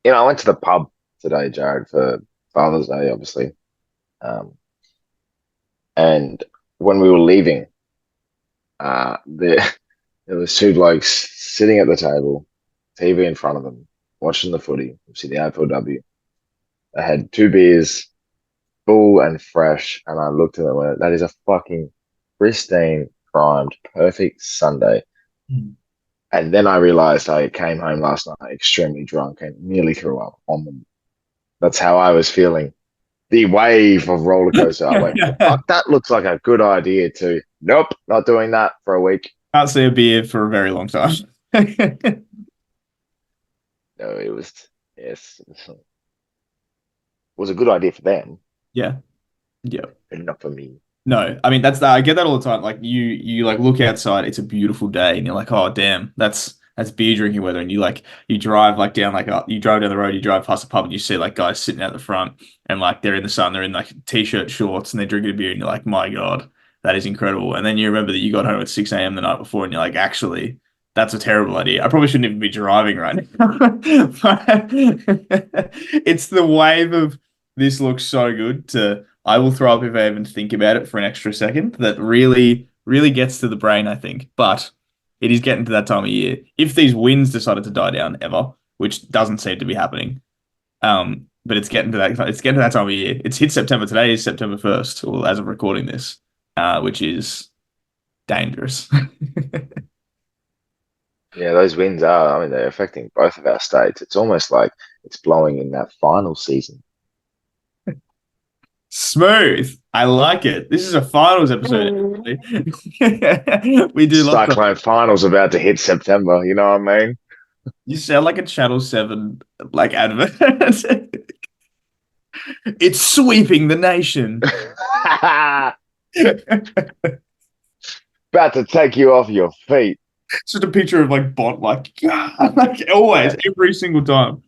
I went to the pub today, Jared, for Father's Day, obviously. Um, and when we were leaving, there there was two blokes sitting at the table, TV in front of them, watching the footy, obviously the AFLW. They had two beers, full and fresh, and I looked at them and went, "That is a fucking pristine, primed, perfect Sunday." Mm. And then I realized I came home last night extremely drunk and nearly threw up on them. That's how I was feeling. The wave of roller coaster. I went, fuck, that looks like a good idea too. Nope, not doing that for a week. Can't see a beer for a very long time. No, it was, yes, it was a good idea for them, Yeah. Yeah. but not for me. No, I mean that's that. I get that all the time. Like you like look outside, it's a beautiful day, and you're like, oh damn, that's beer drinking weather. And you drive like down you drive down the road, you drive past a pub, and you see like guys sitting out the front, and like they're in the sun, they're in like t-shirt shorts, and they're drinking a beer, and you're like, my God, that is incredible. And then you remember that you got home at 6 a.m. the night before, and you're like, actually, that's a terrible idea. I probably shouldn't even be driving right now. But it's the wave of this looks so good to I will throw up if I even think about it for an extra second. That really, really gets to the brain, I think. But it is getting to that time of year. If these winds decided to die down ever, which doesn't seem to be happening, but it's getting to that time of year. It's hit September. Today is September 1st, or as of recording this, which is dangerous. Yeah, those winds are, I mean, they're affecting both of our states. It's almost like it's blowing in that final season. Smooth. I like it. This is a finals episode, actually. We do lots of. Cyclone finals about to hit September, you know what I mean? You sound like a Channel 7 like advert. It's sweeping the nation. It's About to take you off your feet. just a picture of like Bot, like always, Yeah. every single time.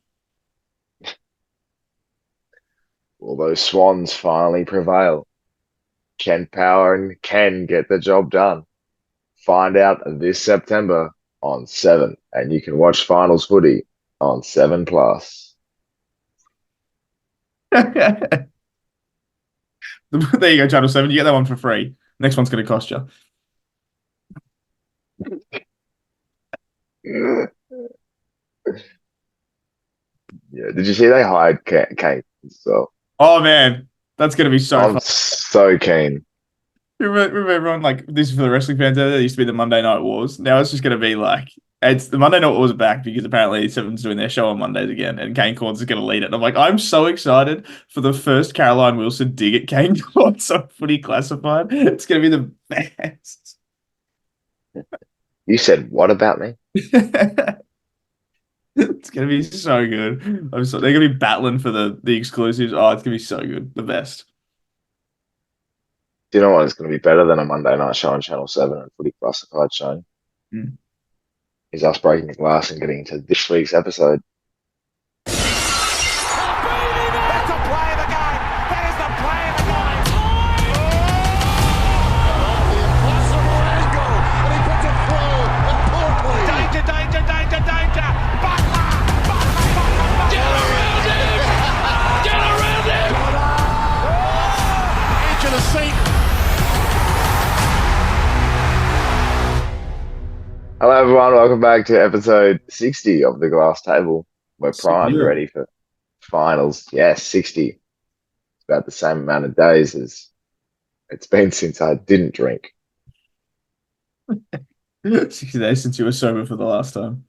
Will those swans finally prevail? Can Power and Ken get the job done? Find out this September on 7, and you can watch finals footy on 7 Plus. There you go, Channel 7. You get that one for free. Next one's going to cost you. Yeah, did you see they hired Kane? So Oh, man. That's going to be so I'm fun. so keen. Remember everyone like this is for the wrestling fans out there. It used to be the Monday Night Wars. Now it's just going to be like it's the Monday Night Wars are back because apparently Seven's doing their show on Mondays again, and Kane Corns is going to lead it. And I'm like, I'm so excited for the first Caroline Wilson dig at Kane Corns on Footy Classified. It's going to be the best. You said what about me? It's going to be so good. They're going to be battling for the exclusives. Oh, it's going to be so good. The best. Do you know what is going to be better than a Monday night show on Channel 7 and Footy Classified show? Mm. Is us breaking the glass and getting into this week's episode. That's the play of the game. That is the play of the game. The impossible angle, and he puts it through. And Portland. Danger, danger, danger, danger. Butler, Butler, Butler, Butler. Get around him. Get around him. Edge of the seat. Hello, everyone. Welcome back to episode 60 of The Glass Table. We're primed, Zero. ready for finals. Yes, 60. It's about the same amount of days as it's been since I didn't drink. 60 days since you were sober for the last time.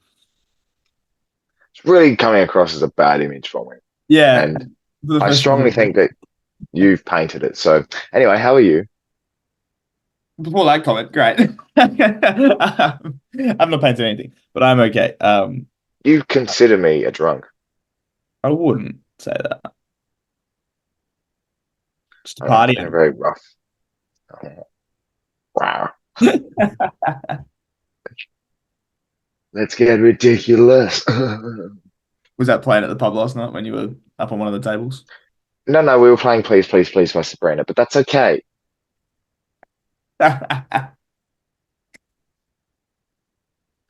It's really coming across as a bad image for me. Yeah. And For the I first strongly think that you've painted it. So, anyway, how are you? before that comment, great. I'm not painting anything, but I'm okay. You consider me a drunk. I wouldn't say that. Just a I don't know, it's party been a animal. very rough. Wow. Let's get ridiculous. Was that playing at the pub last night when you were up on one of the tables? No, we were playing Please, Please, Please by Sabrina, but that's okay. Can't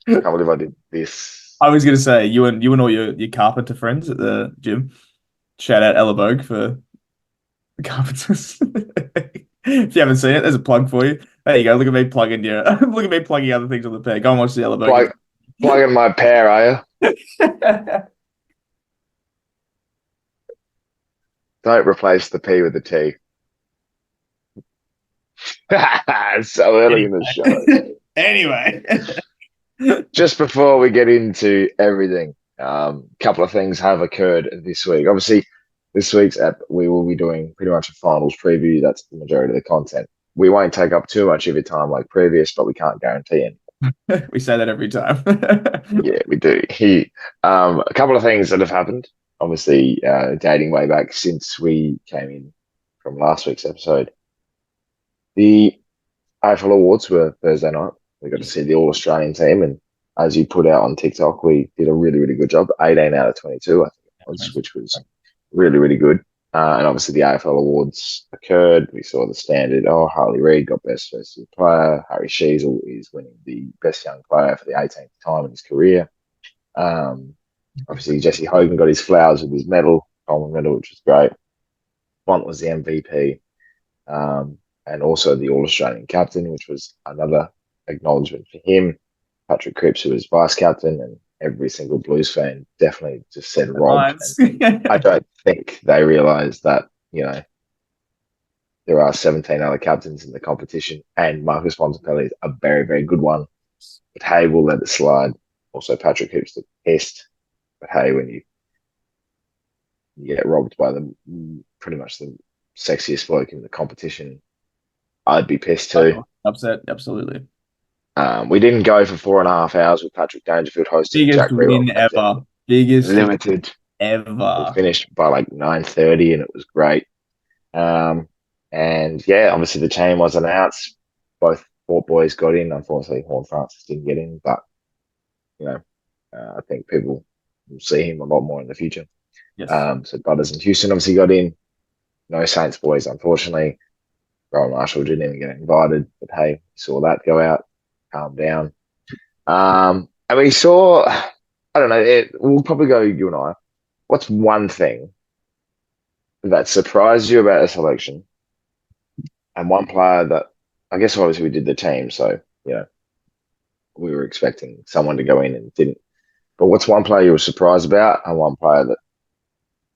believe I did this. I was gonna say you and all your carpenter friends at the gym. Shout out Ella Bogue for the carpenters. If you haven't seen it, there's a plug for you. There you go. Look at me plugging your look at me plugging other things on the pair. Go and watch the Ella Bogue. Plugging my pair, are you? Don't replace the P with the T. It's so early in the show. Anyway. Just before we get into everything, a couple of things have occurred this week. Obviously, this week's app, we will be doing pretty much a finals preview. That's the majority of the content. We won't take up too much of your time like previous, but we can't guarantee it. We say that every time. Yeah, we do. A couple of things that have happened. Obviously, dating way back since we came in from last week's episode. The AFL Awards were Thursday night. We got to see the All Australian team, and as you put out on TikTok, we did a really, really good job. 18 out of 22, I think it was, which was really, really good. And obviously, the AFL Awards occurred. We saw the standard. Oh, Harley Reid got best first year player. Harry Sheezel is winning the best young player for the 18th time in his career. Obviously, Jesse Hogan got his flowers with his medal, Coleman medal, which was great. Bont was the MVP. And also the All Australian captain, which was another acknowledgement for him. Patrick Cripps, who was vice captain, and every single Blues fan definitely just said robbed. I don't think they realised that, there are 17 other captains in the competition, and Marcus Montempelli is a very, very good one. But hey, we'll let it slide. Also, Patrick Cripps the best. But hey, when you get robbed by pretty much the sexiest bloke in the competition, I'd be pissed too. Upset, absolutely. We didn't go for 4.5 hours with Patrick Dangerfield hosting. Biggest Jack win ever. Biggest limited ever. We finished by like 9:30, and it was great. And yeah, obviously the team was announced. Both Port boys got in. Unfortunately, Horn Francis didn't get in, but I think people will see him a lot more in the future. Yes. So Butters and Houston obviously got in. No Saints boys, unfortunately. Rowan Marshall didn't even get invited, but hey, saw that go out. Calm down. And we saw, I don't know, we'll probably go you and I. What's one thing that surprised you about a selection, and one player that, I guess obviously we did the team, so, we were expecting someone to go in and didn't. But what's one player you were surprised about, and one player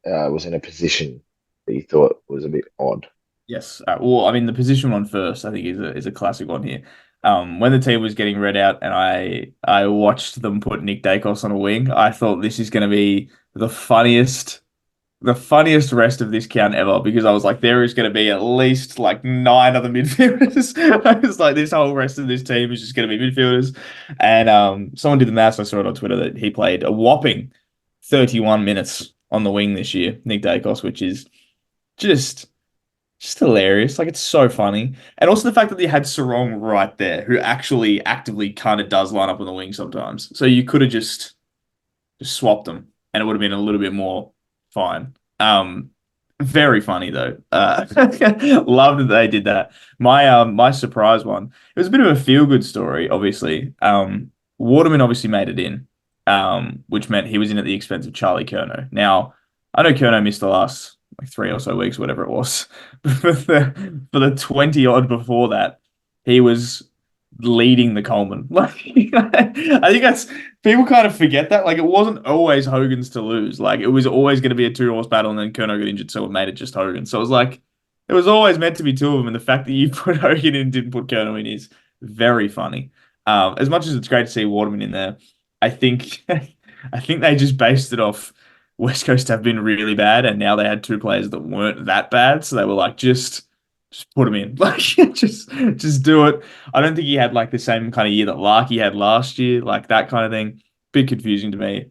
that was in a position that you thought was a bit odd? Yes. Well, I mean, the position one first, I think, is a classic one here. When the team was getting read out and I watched them put Nick Dacos on a wing, I thought this is going to be the funniest rest of this count ever, because I was like, there is going to be at least like 9 other midfielders. I was like, this whole rest of this team is just going to be midfielders. And someone did the maths. I saw it on Twitter that he played a whopping 31 minutes on the wing this year, Nick Dacos, which is just hilarious. Like, it's so funny. And also the fact that they had Sarong right there, who actually actively kind of does line up on the wing sometimes. So you could have just swapped them, and it would have been a little bit more fine. Very funny though. Loved that they did that. My surprise one. It was a bit of a feel-good story, obviously. Waterman obviously made it in, which meant he was in at the expense of Charlie Curnow. Now, I know Curnow missed the last like 3 or so weeks, whatever it was. For the 20 odd before that, he was leading the Coleman. Like, I think that's, people kind of forget that. Like, it wasn't always Hogan's to lose. Like, it was always going to be a 2-horse battle, and then Curnow got injured, so it made it just Hogan. So it was like, it was always meant to be 2 of them, and the fact that you put Hogan in and didn't put Curnow in is very funny. As much as it's great to see Waterman in there, I think they just based it off West Coast have been really bad, and now they had 2 players that weren't that bad, so they were like, just put him in, like, just do it. I don't think he had like the same kind of year that Larky had last year, like that kind of thing. Bit confusing to me.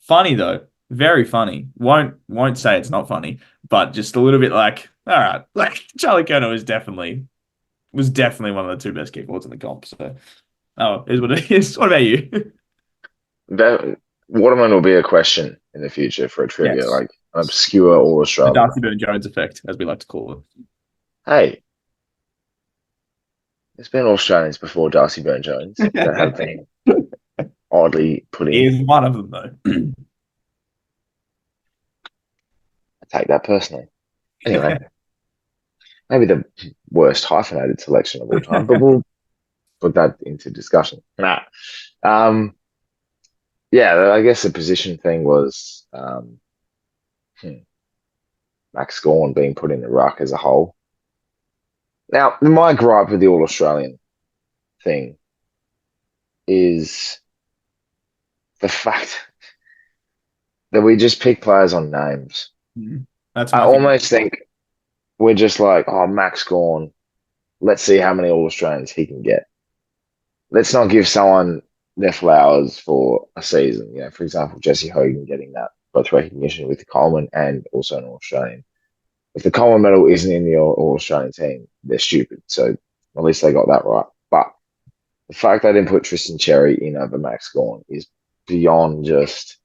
Funny though, very funny. Won't say it's not funny, but just a little bit like, all right, like Charlie Curnow was definitely one of the 2 best kick forwards in the comp. So, is what it is. What about you? That Waterman will be a question in the future for a trivia, Yes. like an obscure All The Australian. Darcy Byrne-Jones effect, as we like to call it. Hey, there's been Australians before Darcy Byrne-Jones. There have been. oddly put He in. is one of them though. I take that personally. Anyway, maybe the worst hyphenated selection of all time, but we'll put that into discussion. Nah. Um, yeah, I guess the position thing was Max Gawn being put in the ruck as a whole. Now, my gripe with the All Australian thing is the fact that we just pick players on names. Mhm. That's I my thing. almost think we're just like, oh, Max Gawn, let's see how many All Australians he can get. Let's not give someone their flowers for a season. You know, for example, Jesse Hogan getting that both recognition with the Coleman and also an All Australian. If the Coleman medal isn't in the All Australian team, they're stupid. So at least they got that right. But the fact they didn't put Tristan Cherry in over Max Gawn is beyond just,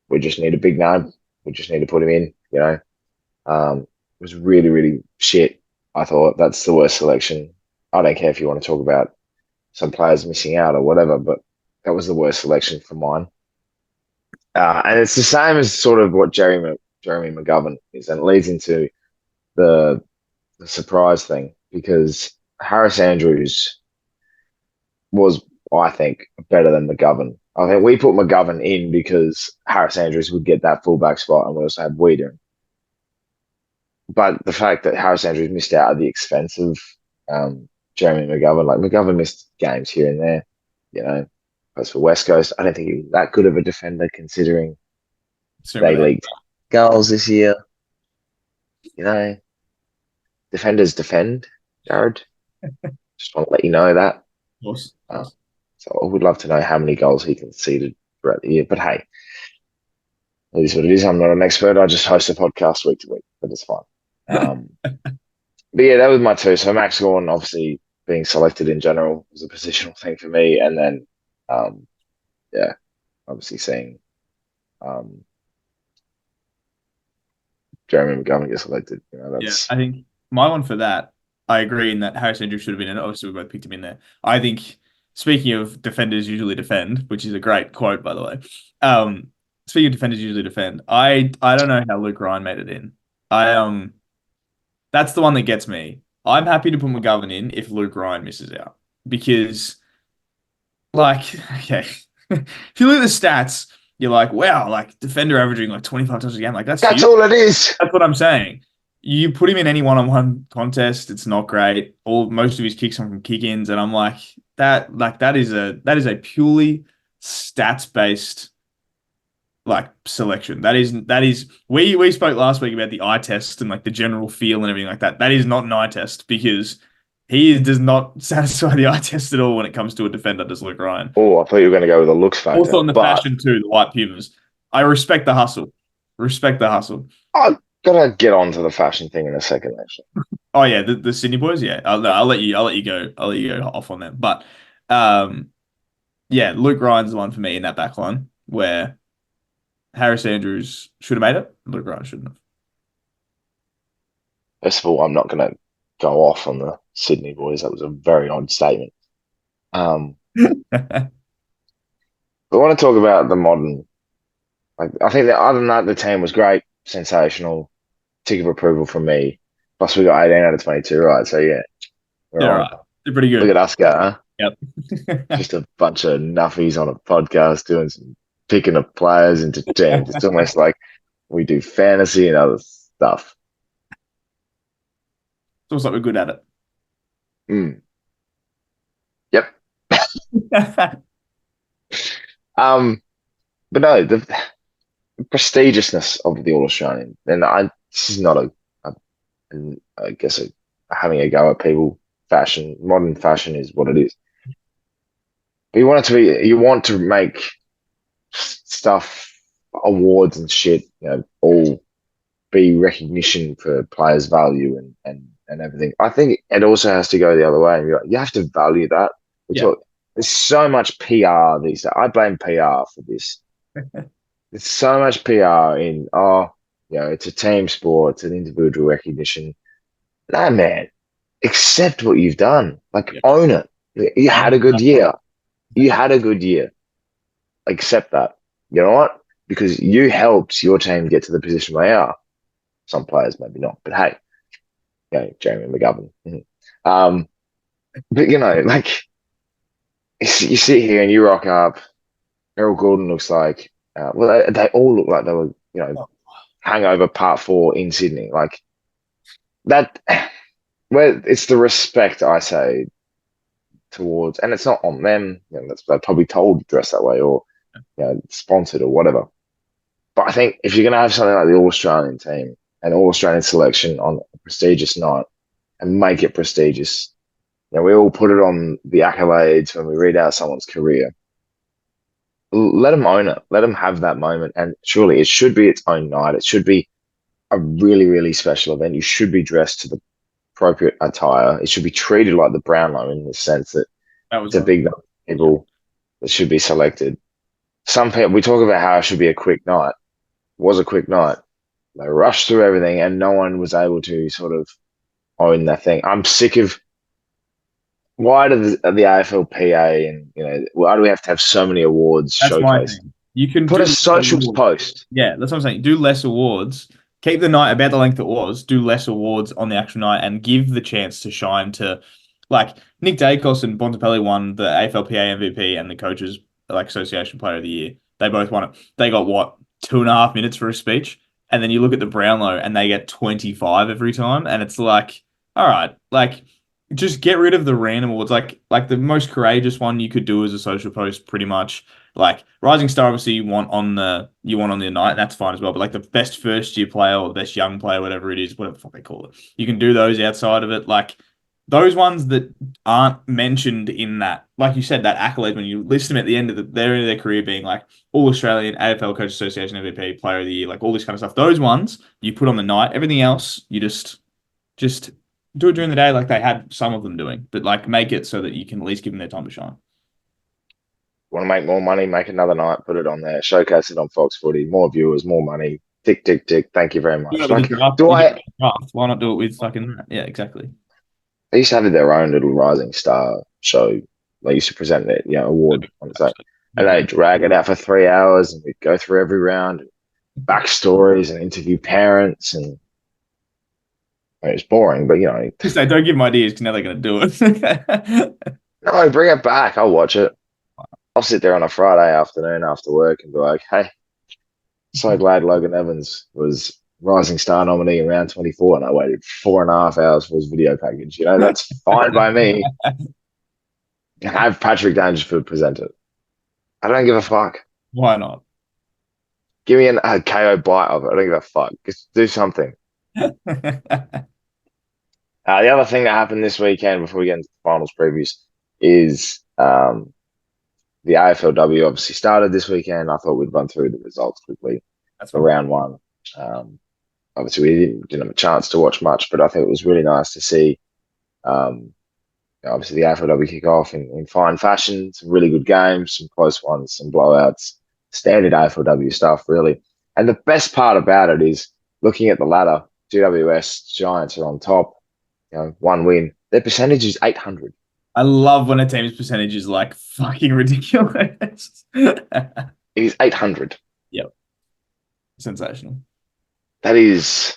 we just need a big name. We just need to put him in, you know. It was really, really shit. I thought that's the worst selection. I don't care if you want to talk about some players missing out or whatever, but that was the worst selection for mine. And it's the same as sort of what Jeremy McGovern is, and it leads into the, the surprise thing because Harris Andrews was, I think, better than McGovern. I think we put McGovern in because Harris Andrews would get that fullback spot, and we also had Weeder. But the fact that Harris Andrews missed out at the expense of Jeremy McGovern, like McGovern missed games here and there, you know. As for West Coast, I don't think he was that good of a defender considering So they what leaked goals this year. You know, defenders defend, Jared. Just want to let you know that. course, of Uh, course. so I would love to know how many goals he conceded throughout the year. But hey, it is what it is. I'm not an expert. I just host a podcast week to week, but it's fine. Um, but yeah, that was my two. So Max Gawn, obviously being selected in general was a positional thing for me, and then um, yeah, obviously seeing um, Jeremy McGovern get selected. You know, Yeah, that's I think my one for that, I agree in that Harris Andrews should have been in it. Obviously, we both picked him in there. I think, speaking of defenders usually defend, which is a great quote, by the way. Speaking of defenders usually defend, I don't know how Luke Ryan made it in. I That's the one that gets me. I'm happy to put McGovern in if Luke Ryan misses out because, like, okay, if you look at the stats, you're like, wow, like defender averaging like 25 touches a game, like that's that's huge. all it is. That's what I'm saying. You put him in any one-on-one contest, it's not great. Most of his kicks come from kick-ins, and I'm like that is a purely stats-based like selection. That is we spoke last week about the eye test and like the general feel and everything like that. That is not an eye test because he does not satisfy the eye test at all when it comes to a defender, does Luke Ryan. Oh, I thought you were going to go with a looks Also factor, in the but fashion too, the white pumas. I respect the hustle. Respect the hustle. I'm gonna get on to the fashion thing in a second. Actually, Oh yeah, the Sydney boys. Yeah, I'll let you go. I'll let you go off on them. But yeah, Luke Ryan's the one for me in that back line where Harris Andrews should have made it. Luke Ryan shouldn't first of all, I'm not going to go off on the Sydney boys. That was a very odd statement. Um, have. I want to talk about the modern. Like, I think that other than that, the team was great, sensational, tick of approval from me. Plus, we got 18 out of 22, right? So yeah, we're Yeah, on. right. They're pretty Look good. at us go, huh? Yep. Just a bunch of nuffies on a podcast doing some picking up players into teams. It's almost like we do fantasy and other stuff. It's almost like we're good at Mm. Yep. it. Um, but no, the prestigiousness of the All Australian, and this is not a I guess having a go at people. Fashion, modern fashion is what it is. But you want to make stuff, awards and shit, you know, all be recognition for players' value and everything. I think it also has to go the other way. And you have to value that. We Yeah. talk, there's so much PR these days. I blame PR for this. There's so much PR in, it's a team sport, it's an individual recognition. No, man, accept what you've done. Like, Yeah. own it. You had a good year. You had a good year. accept that. You know what? Because you helped your team get to the position they are. Some players maybe not, but hey, Jeremy McGovern. But like you sit here and you rock up. Errol Gordon looks like, well, they all look like they were, hangover part four in Sydney. Like that, where it's the respect I say towards, and it's not on them. They're probably told to dress that way or sponsored or whatever. But I think if you're going to have something like the All Australian team and All Australian selection on a prestigious night and make it prestigious, we all put it on the accolades when we read out someone's career. Let them own it. Let them have that moment. And surely it should be its own night. It should be a really, really special event. You should be dressed to the appropriate attire. It should be treated like the Brownlow in the sense that That it's was a big number of people that should be selected. Some people, we talk about how it should be a quick night. It was a quick night. They rushed through everything and no one was able to sort of own that thing. I'm sick of why do the AFLPA and why do we have to have so many awards That's my showcased? thing. You can Put do a socials post. Yeah, that's what I'm saying. Do less awards. Keep the night about the length it was. Do less awards on the actual night and give the chance to shine to, like, Nick Dacos and Bontempelli won the AFLPA MVP and the Coaches Association Player of the Year. They both won it. They got what, 2.5 minutes for a speech, and then you look at the Brownlow and they get 25 every time, and it's like, all right, like, just get rid of the random awards. Like the most courageous one you could do as a social post, pretty much. Like Rising Star, obviously you want on the night, and that's fine as well. But like the best first year player or the best young player, whatever it is, whatever the fuck they call it, you can do those outside of it. Like those ones that aren't mentioned in that, like you said, that accolade when you list them at the end of their career being like All Australian, AFL Coach Association MVP, Player of the Year, like all this kind of stuff. Those ones you put on the night. Everything else you just do it during the day, like they had some of them doing, but like make it so that you can at least give them their time to shine. Want to make more money? Make another night. Put it on there. Showcase it on Fox Footy. More viewers, more money. Tick, tick, tick. Thank you very Do much. it with the Like, draft. do You do it I? with the draft. Why not do it with fucking yeah, exactly. They used to have their own little Rising Star show. They used to present their award on its own, and Yeah. they drag it out for 3 hours, and we'd go through every round, backstories, and interview parents, and it's boring. But Just say, don't give them ideas because now they're going to do it. no, bring it back. I'll watch it. I'll sit there on a Friday afternoon after work and be like, hey, so glad Logan Evans was Rising Star nominee in round 24, and I waited 4.5 hours for his video package. That's fine by me. Have Patrick Dangerfield present it. I don't give a fuck. Why not? Give me a KO bite of it. I don't give a fuck. Just do something. The other thing that happened this weekend before we get into the finals previews is the AFLW obviously started this weekend. I thought we'd run through the results quickly That's for fine. round one. Obviously, we didn't have a chance to watch much, but I think it was really nice to see. Obviously, the AFLW kick off in fine fashion. Some really good games, some close ones, some blowouts. Standard AFLW stuff, really. And the best part about it is looking at the ladder. GWS Giants are on top. One win. Their percentage is 800. I love when a team's percentage is like fucking ridiculous. It is 800. Yep. Sensational. That is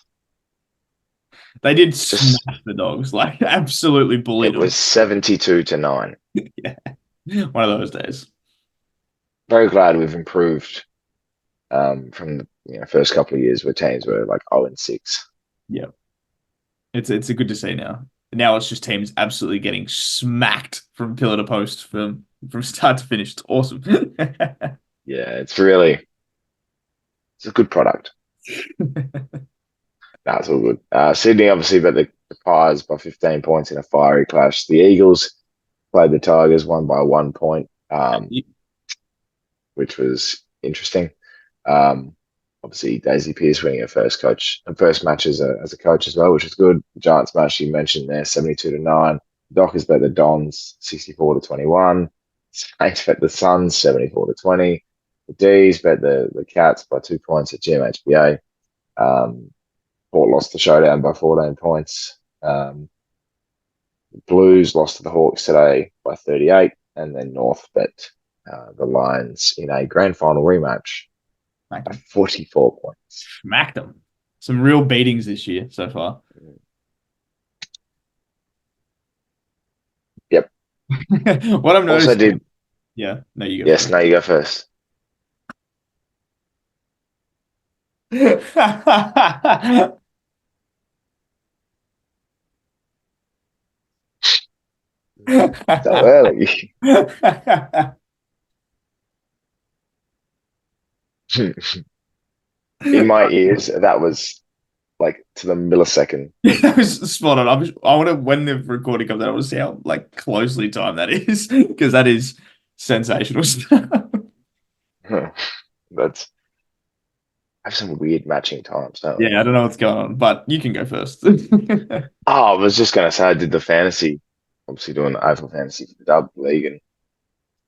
They did just. smash the Dogs, like absolutely bullied It them. was 72-9. Yeah. One of those days. Very glad we've improved from the first couple of years where teams were like 0-6. Yeah. It's a good to see now. Now it's just teams absolutely getting smacked from pillar to post from start to finish. It's awesome. Yeah, it's a good product. That's all good. Sydney obviously bet the Pies by 15 points in a fiery clash. The Eagles played the Tigers, won by 1 point, which was interesting. Obviously, Daisy Pearce winning her first match as a coach as well, which is good. The Giants match you mentioned there, 72-9. Dockers bet the Dons 64-21. Saints bet the Suns 74-20. The D's bet the Cats by 2 points at GMHBA. Port lost the showdown by 14 points. Blues lost to the Hawks today by 38, and then North bet the Lions in a grand final rematch Smacked by them. 44 points. Smacked them. Some real beatings this year so far. Yep. What I've Also noticed, did, yeah, no, you go yes, first. no, you go first. So early. In my ears, that was like to the millisecond. That was spot on. I want to, when the recording comes out, I want to see how like closely timed that is because that is sensational stuff. That's have some weird matching times, don't we? Yeah, I don't know what's going on, but you can go first. Oh, I was just gonna say I did the fantasy, obviously doing the AFL fantasy for the Dub League, and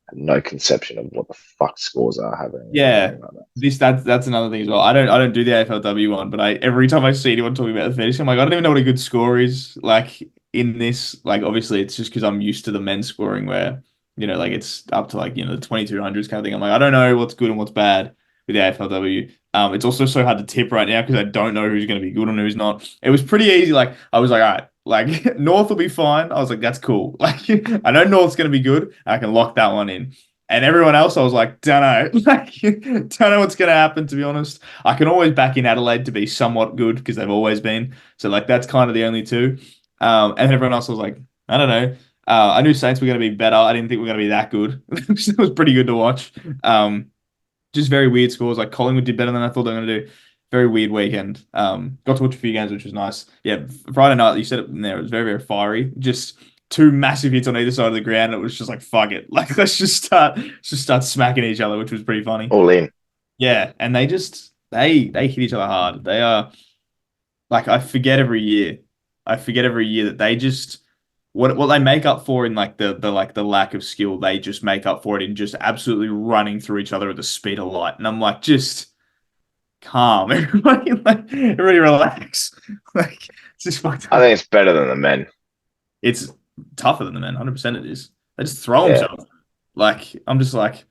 had no conception of what the fuck scores are happening or Yeah, anything like that. that's another thing as well. I don't do the AFLW one, but I every time I see anyone talking about the fantasy, I'm like, I don't even know what a good score is. Like in this, like obviously it's just because I'm used to the men's scoring where, like it's up to like, the 2200s kind of thing. I'm like, I don't know what's good and what's bad with the AFLW. It's also so hard to tip right now because I don't know who's going to be good and who's not. It was pretty easy. Like I was like, all right, like North will be fine. I was like, that's cool. Like I know North's going to be good. I can lock that one in. And everyone else, I was like, don't know, like, don't know what's going to happen. To be honest, I can always back in Adelaide to be somewhat good because they've always been. So like that's kind of the only two. And everyone else was like, I don't know. I knew Saints were going to be better. I didn't think we were going to be that good. It was pretty good to watch. Just very weird scores. Like Collingwood did better than I thought they were going to do. Very weird weekend. Got to watch a few games, which was nice. Yeah, Friday night, you said it in there. It was very, very fiery. Just two massive hits on either side of the ground. It was just like, fuck it. Like, let's just start smacking each other, which was pretty funny. All in. Yeah. And they hit each other hard. They are like, I forget every year. I forget every year that they just, what they make up for in like the lack of skill, they just make up for it in just absolutely running through each other at the speed of light. And I'm like, just calm. Everybody relax. Like, it's just fucked I up. think it's better than the men. It's tougher than the men, 100% it is. They just throw Yeah. themselves. Like, I'm just like,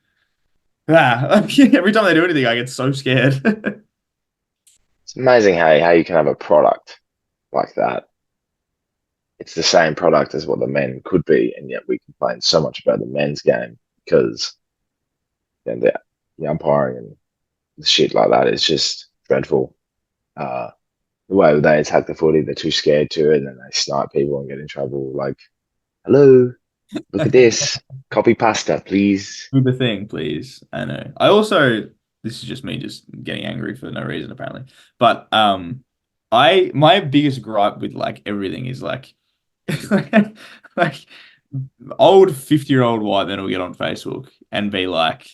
every time they do anything, I get so scared. It's amazing how you can have a product like that. It's the same product as what the men could be, and yet we complain so much about the men's game because the umpiring and the shit like that is just dreadful. Uh, the way they attack the footy, they're too scared to, and then they snipe people and get in trouble. Like, hello, look at this, copy pasta, please. Do the thing, please. I know. I also, this is just me just getting angry for no reason, apparently. But my biggest gripe with like everything is like, like old 50-year-old white men will get on Facebook and be like,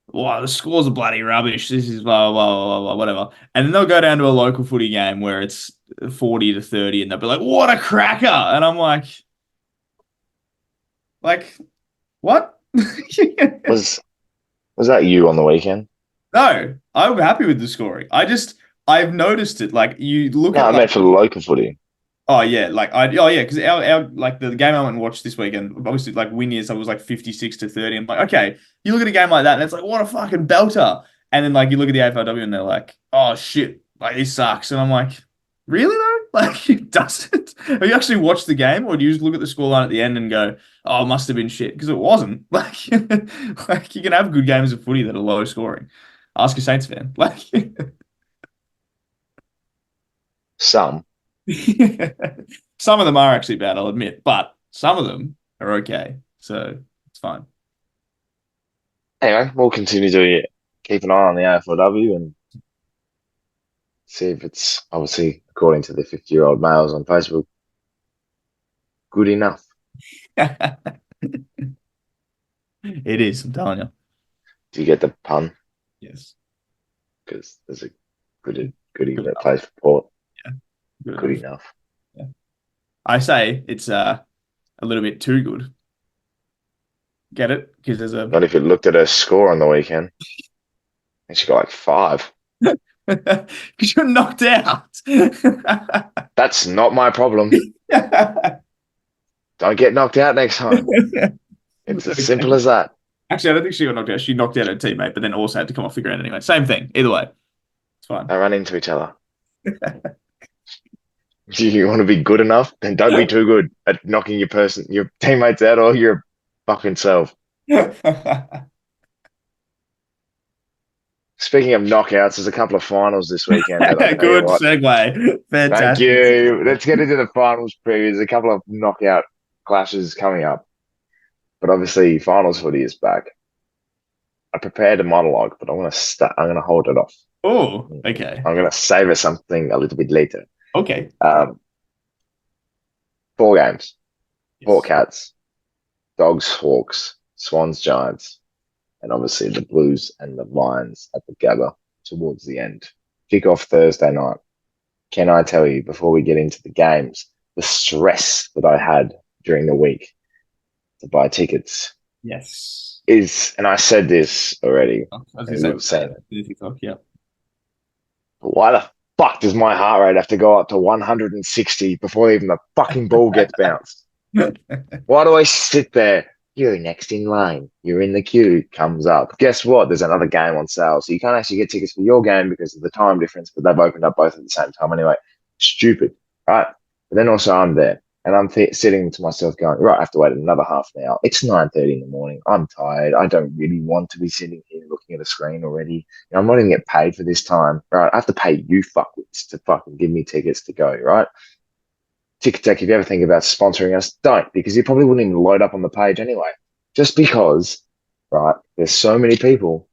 wow, the scores are bloody rubbish. This is blah, blah, blah, blah, blah, whatever. And then they'll go down to a local footy game where it's 40 to 30 and they'll be like, what a cracker. And I'm like, what? Was was that you on the weekend? No, I'm happy with the scoring. I've noticed it. Like you look No, at I like, meant for the local footy. oh yeah, oh yeah, because our like the game I went and watched this weekend, obviously like win years, I was like 56 to 30. I'm like, okay, you look at a game like that and it's like, what a fucking belter. And then like you look at the AFLW and they're like, oh shit, like this sucks. And I'm like, really though? Like it doesn't. Have you actually watched the game or do you just look at the scoreline at the end and go, oh, it must have been shit? Because it wasn't. Like you can have good games of footy that are low scoring. Ask a Saints fan. Like Some. some of them are actually bad, I'll admit, but some of them are okay. So it's fine. Anyway, we'll continue to keep an eye on the AFLW and see if it's obviously, according to the 50-year-old males on Facebook, good enough. It is, I'm telling you. Do you get the pun? Yes. Because there's a goodie Good that enough. plays for Port. Yeah. Good Good enough. enough. Yeah. I say it's a little bit too good. Get it? Because there's a Not if you looked at her score on the weekend and she got like 5. because you're knocked out. That's not my problem. Don't get knocked out next time. It's as simple as that. Actually, I don't think she got knocked out. She knocked out her teammate, but then also had to come off the ground anyway. Same thing. Either way, it's fine. They run into each other. Do you want to be good enough? Then don't be too good at knocking your teammates out or your fucking self. Speaking of knockouts, there's a couple of finals this weekend, and I tell you Good what, segue. thank Fantastic. you. Let's get into the finals preview. There's a couple of knockout clashes coming up, but obviously finals footy is back. I prepared a monologue, but I'm gonna hold it off. Oh, okay. I'm gonna savor something a little bit later. Okay. Um, 4 games, four Yes. cats, Dogs, Hawks, Swans, Giants, and obviously the Blues and the Lions at the gather towards the end. Kick off Thursday night. Can I tell you, before we get into the games, the stress that I had during the week to buy tickets Yes. is, and I said this already, I was and gonna we've seen it, say TikTok, yeah. but why the fuck does my heart rate have to go up to 160 before even the fucking ball gets bounced? Why do I sit there? You're next in line. You're in the queue. Comes up. Guess what? There's another game on sale. So you can't actually get tickets for your game because of the time difference, but they've opened up both at the same time anyway. Stupid, right? But then also I'm there and I'm sitting to myself going, right, I have to wait another half an hour. It's 9:30 in the morning. I'm tired. I don't really want to be sitting here looking at a screen already. You know, I'm not even get paid for this time, right? I have to pay you fuckwits to fucking give me tickets to go, right? TikTok, if you ever think about sponsoring us, don't, because you probably wouldn't even load up on the page anyway. Just because, right, there's so many people,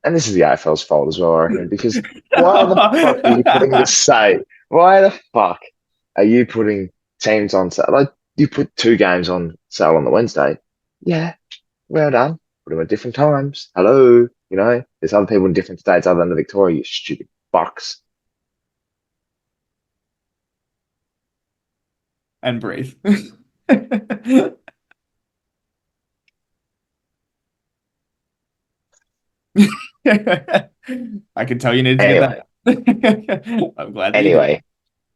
and this is the AFL's fault as well, I reckon, because why the fuck are you putting the say? Why the fuck are you putting teams on sale? Like, you put 2 games on sale on the Wednesday. Yeah, well done. Put them at different times. Hello, there's other people in different states other than the Victoria, you stupid fucks. And breathe. I can tell you need to get Anyway, that. I'm glad that you did. anyway,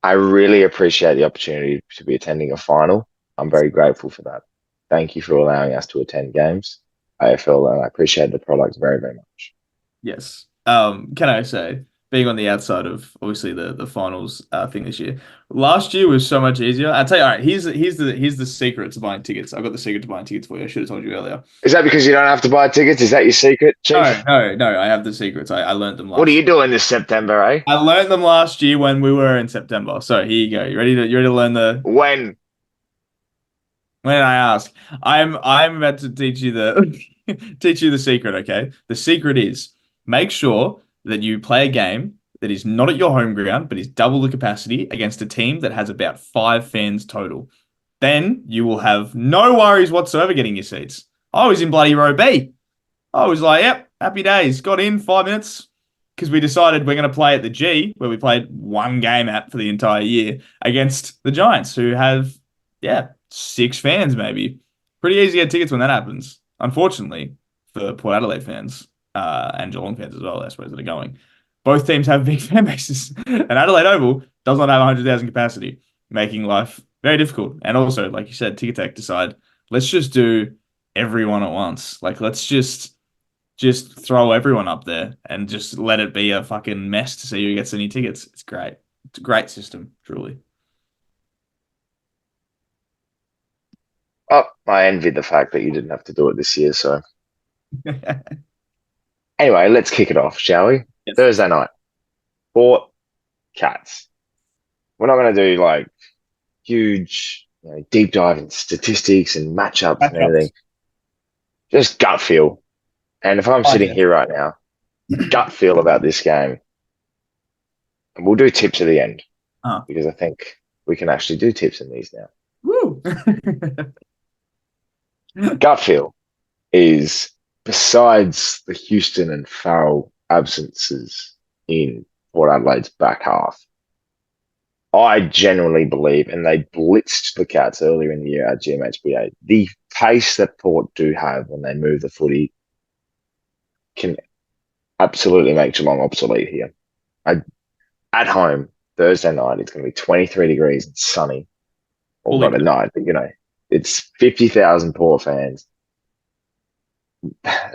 I really appreciate the opportunity to be attending a final. I'm very grateful for that. Thank you for allowing us to attend games, AFL, and I appreciate the product very, very much. Yes. Can I say, being on the outside of obviously the finals thing this year, last year was so much easier. I'll tell you, all right, here's the secret to buying tickets. I've got the secret to buying tickets for you. I should have told you earlier. Is that because you don't have to buy tickets? Is that your secret, No, Chief? no, no, I have the secrets. I learned them What are last you year. doing this September, eh? I learned them last year when we were in September. So here you go. You ready to learn the When? when I ask? I'm about to teach you the teach you the secret, okay? The secret is make sure that you play a game that is not at your home ground, but is double the capacity against a team that has about 5 fans total. Then you will have no worries whatsoever getting your seats. I was in bloody row B. I was like, yep, happy days. Got in 5 minutes because we decided we're going to play at the G, where we played one game at for the entire year against the Giants, who have, yeah, 6 fans maybe. Pretty easy to get tickets when that happens. Unfortunately, for Port Adelaide fans and Geelong fans as well, I suppose, that are going. Both teams have big fan bases, and Adelaide Oval does not have 100,000 capacity, making life very difficult. And also, like you said, Ticket Tech decide, let's just do everyone at once. Like, let's just throw everyone up there and just let it be a fucking mess to see who gets any tickets. It's great. It's a great system, truly. Oh, I envied the fact that you didn't have to do it this year. So anyway, let's kick it off, shall we? Yes. Thursday night, Port Cats. We're not going to do like huge, deep dive in statistics and matchups and everything. Matchups. Just gut feel. And if I'm Oh, sitting yeah. here right now, gut feel about this game, and we'll do tips at the end because I think we can actually do tips in these now. Woo. Gut feel is, besides the Houston and Farrell absences in Port Adelaide's back half, I genuinely believe, and they blitzed the Cats earlier in the year at GMHBA, the pace that Port do have when they move the footy can absolutely make Geelong obsolete here. At home, Thursday night, it's going to be 23 degrees and sunny. Well, Fully not at night, but it's 50,000 Port fans.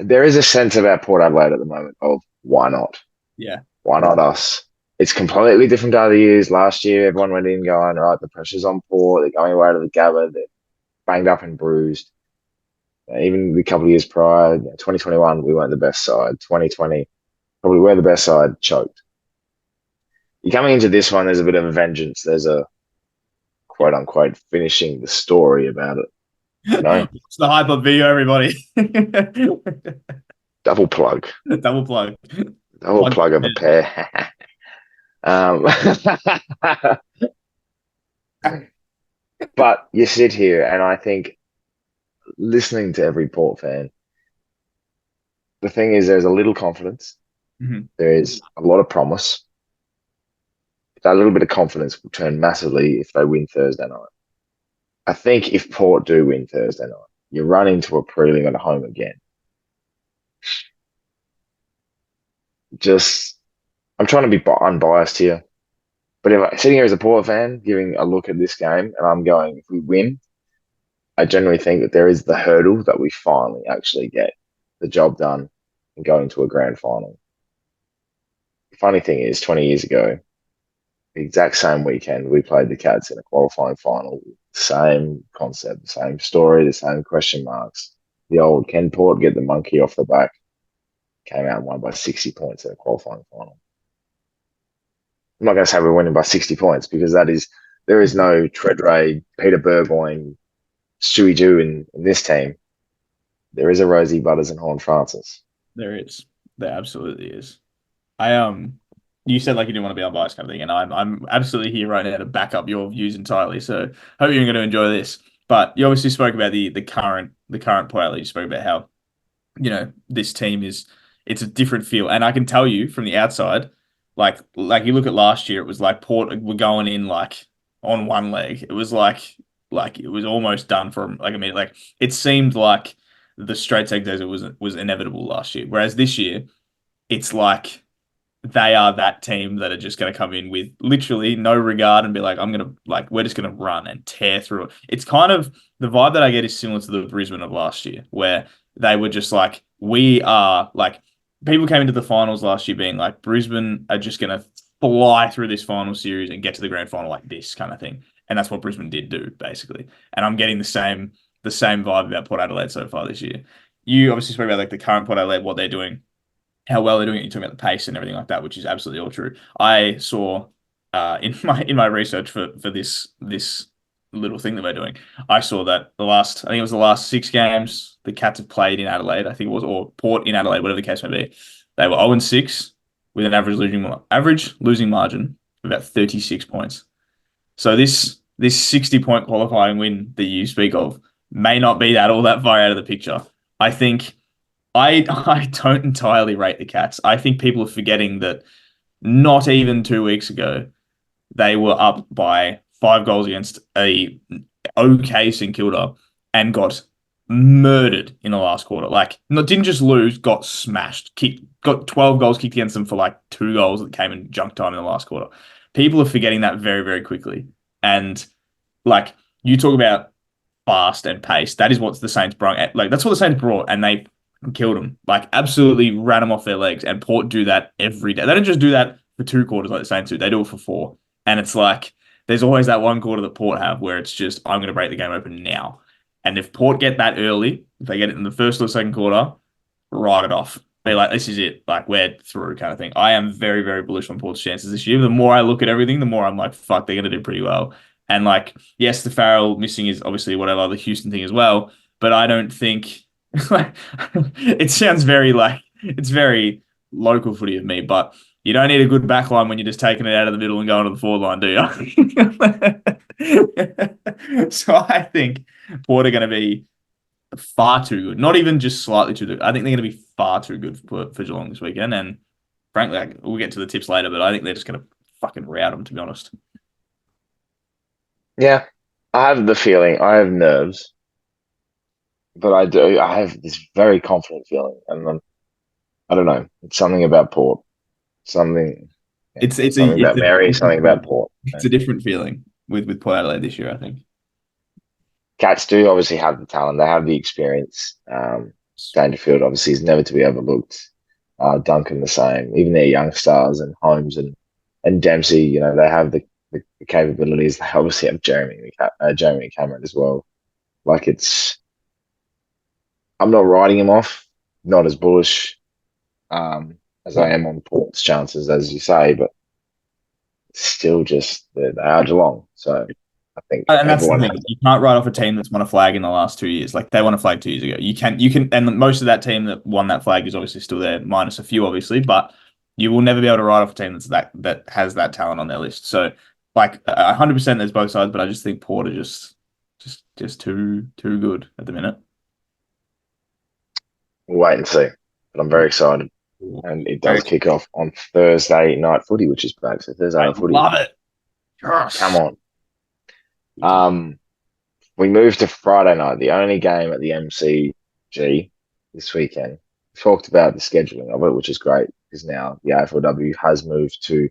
there is a sense about Port Adelaide at the moment of why not? Yeah. Why not us? It's completely different to other years. Last year, everyone went in going, right, the pressure's on Port. They're going away to the Gabba. They're banged up and bruised. Even the couple of years prior, 2021, we weren't the best side. 2020, probably we're the best side, choked. You're coming into this one, there's a bit of a vengeance. There's a quote unquote finishing the story about it, you know? It's the hype of video, everybody. Double plug. Double plug. Double plug of a pair. um, but you sit here, and I think listening to every Port fan, the thing is, there's a little confidence. Mhm. There is a lot of promise. That little bit of confidence will turn massively if they win Thursday night. I think if Port do win Thursday night, you run into a prelim at home again. Just, I'm trying to be unbiased here, but if I'm sitting here as a Port fan, giving a look at this game, and I'm going, if we win, I generally think that there is the hurdle that we finally actually get the job done and go into a grand final. The funny thing is, 20 years ago, the exact same weekend, we played the Cats in a qualifying final. Same concept, the same story, the same question marks. The old can Port get the monkey off the back? Came out and won by 60 points in a qualifying final. I'm not going to say we're winning by 60 points because there is no Treadray, Peter Burgoyne, Stewie Jew in this team. There is a Rosie Butters and Horn Francis. There is. There absolutely is. You said like you didn't want to be unbiased kind of thing, and I'm absolutely here right now to back up your views entirely. So hope you're going to enjoy this. But you obviously spoke about the current player. You spoke about how this team it's a different feel, and I can tell you from the outside, like you look at last year, it was like Port were going in like on one leg. It was like it was almost done for like a minute. Like it seemed like the straight leg desert was inevitable last year, whereas this year it's like they are that team that are just going to come in with literally no regard and be like, we're just going to run and tear through it. It's kind of the vibe that I get is similar to the Brisbane of last year, where they were just like, we are like, people came into the finals last year being like, Brisbane are just going to fly through this final series and get to the grand final like this kind of thing. And that's what Brisbane did do, basically. And I'm getting the same vibe about Port Adelaide so far this year. You obviously spoke about like the current Port Adelaide, what they're doing, how well they're doing it. You're talking about the pace and everything like that, which is absolutely all true. I saw in my research for this little thing that we're doing, I saw that I think it was the last 6 games the Cats have played in Adelaide, I think it was, or Port in Adelaide, whatever the case may be. They were 0-6 with an average losing margin of about 36 points. So this 60-point qualifying win that you speak of may not be all that far out of the picture. I think I don't entirely rate the Cats. I think people are forgetting that not even 2 weeks ago they were up by 5 goals against a okay St Kilda and got murdered in the last quarter. Like, didn't just lose, got smashed. Got 12 goals kicked against them for like 2 goals that came in junk time in the last quarter. People are forgetting that very, very quickly. And like you talk about fast and pace. That is what the Saints brought. Like that's what the Saints brought, and they killed them. Like absolutely ran them off their legs. And Port do that every day. They don't just do that for 2 quarters like the Saints do. They do it for 4. And it's like there's always that one quarter that Port have where it's just I'm going to break the game open now. And if Port get that early, if they get it in the first or second quarter, write it off. Be like, this is it. Like we're through kind of thing. I am very, very bullish on Port's chances this year. The more I look at everything, the more I'm like, fuck, they're going to do pretty well. And like, yes, the Farrell missing is obviously whatever the Houston thing as well. But I don't think like it sounds very like it's very local footy of me, but you don't need a good back line when you're just taking it out of the middle and going to the forward line, do you? So I think Port are going to be far too good. Not even just slightly too good. I think they're going to be far too good for Geelong this weekend. And frankly, we'll get to the tips later, but I think they're just going to fucking rout them, to be honest. Yeah, I have the feeling. I have nerves, but I do. I have this very confident feeling, and I don't know. It's something about Port. Something. Yeah, something about Mary. Something about Port. It's a different feeling with Port Adelaide this year, I think. Cats do obviously have the talent. They have the experience. Dangerfield obviously is never to be overlooked. Duncan the same. Even their young stars and Holmes and Dempsey, they have the capabilities. They obviously have Jeremy Cameron as well. Like I'm not writing him off. Not as bullish as I Yeah. am on Port's chances, as you say, but still just they are Geelong. So I think And that's the everyone has. thing. You can't write off a team that's won a flag in the last 2 years. Like they won a flag 2 years ago. And most of that team that won that flag is obviously still there, minus a few, obviously. But you will never be able to write off a team that has that talent on their list. So, like 100%, there's both sides, but I just think Port are just too good at the minute. We'll wait and see. But I'm very excited. And it does kick off on Thursday night footy, which is back. So Thursday I night footy. love it. Come Yes. on. We moved to Friday night, the only game at the MCG this weekend. We talked about the scheduling of it, which is great because now the AFLW has moved to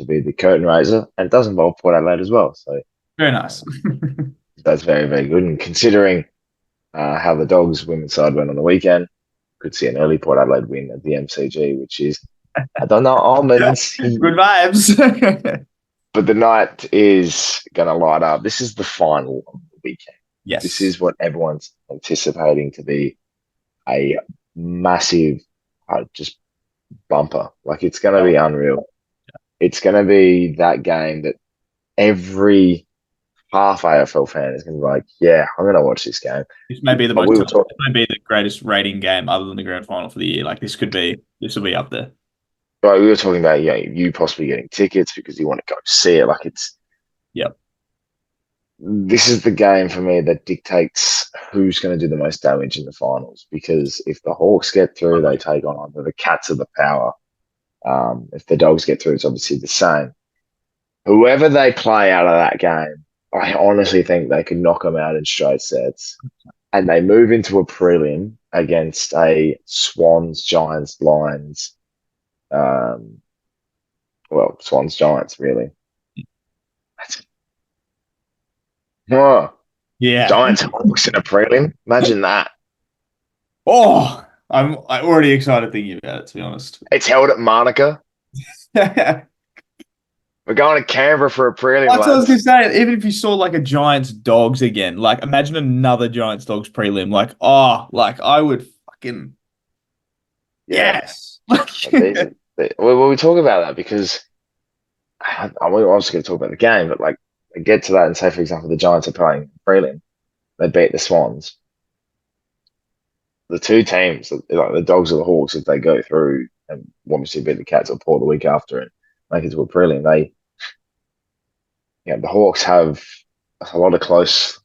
be the curtain raiser, and it does involve Port Adelaide as well. So Very nice. um, that's very, very good. And considering how the Dogs women's side went on the weekend, could see an early Port Adelaide win at the MCG, which is, I don't know, almonds. Good vibes. But the night is going to light up. This is the final of the weekend. This Yes. is what everyone's anticipating to be a massive, just bumper. Like it's going to be unreal. It's going to be that game that every half AFL fan is going to be like, yeah, I'm going to watch this game. This may be the But most. we were This talking, may be the greatest rating game other than the grand final for the year. Like this will be up there. right, we were talking about, you possibly getting tickets because you want to go see it. Like Yep. this is the game for me that dictates who's going to do the most damage in the finals. Because if the Hawks get through, they take on either the Cats or the Power. If the Dogs get through, it's obviously the same. Whoever they play out of that game, I honestly think they could knock them out in straight sets. And they move into a prelim against a Swans, Giants, Lions. Well, Swans, Giants, really. Oh, Yeah. Giants, Hawks in a prelim. Imagine that. Oh, I'm already excited thinking about it, to be honest. It's held at Monica. That's We're going to Canberra for a prelim, what I was gonna lads. say. Even if you saw like a Giants Dogs again, like imagine another Giants Dogs prelim. Like I would fucking Yeah, yes. Like we talk about that because I'm obviously going to talk about the game, but like get to that and say, for example, the Giants are playing prelim, they beat the Swans. The two teams, like the Dogs or the Hawks, if they go through and obviously beat the Cats or Port the week after and make it to a prelim, the Hawks have a lot of close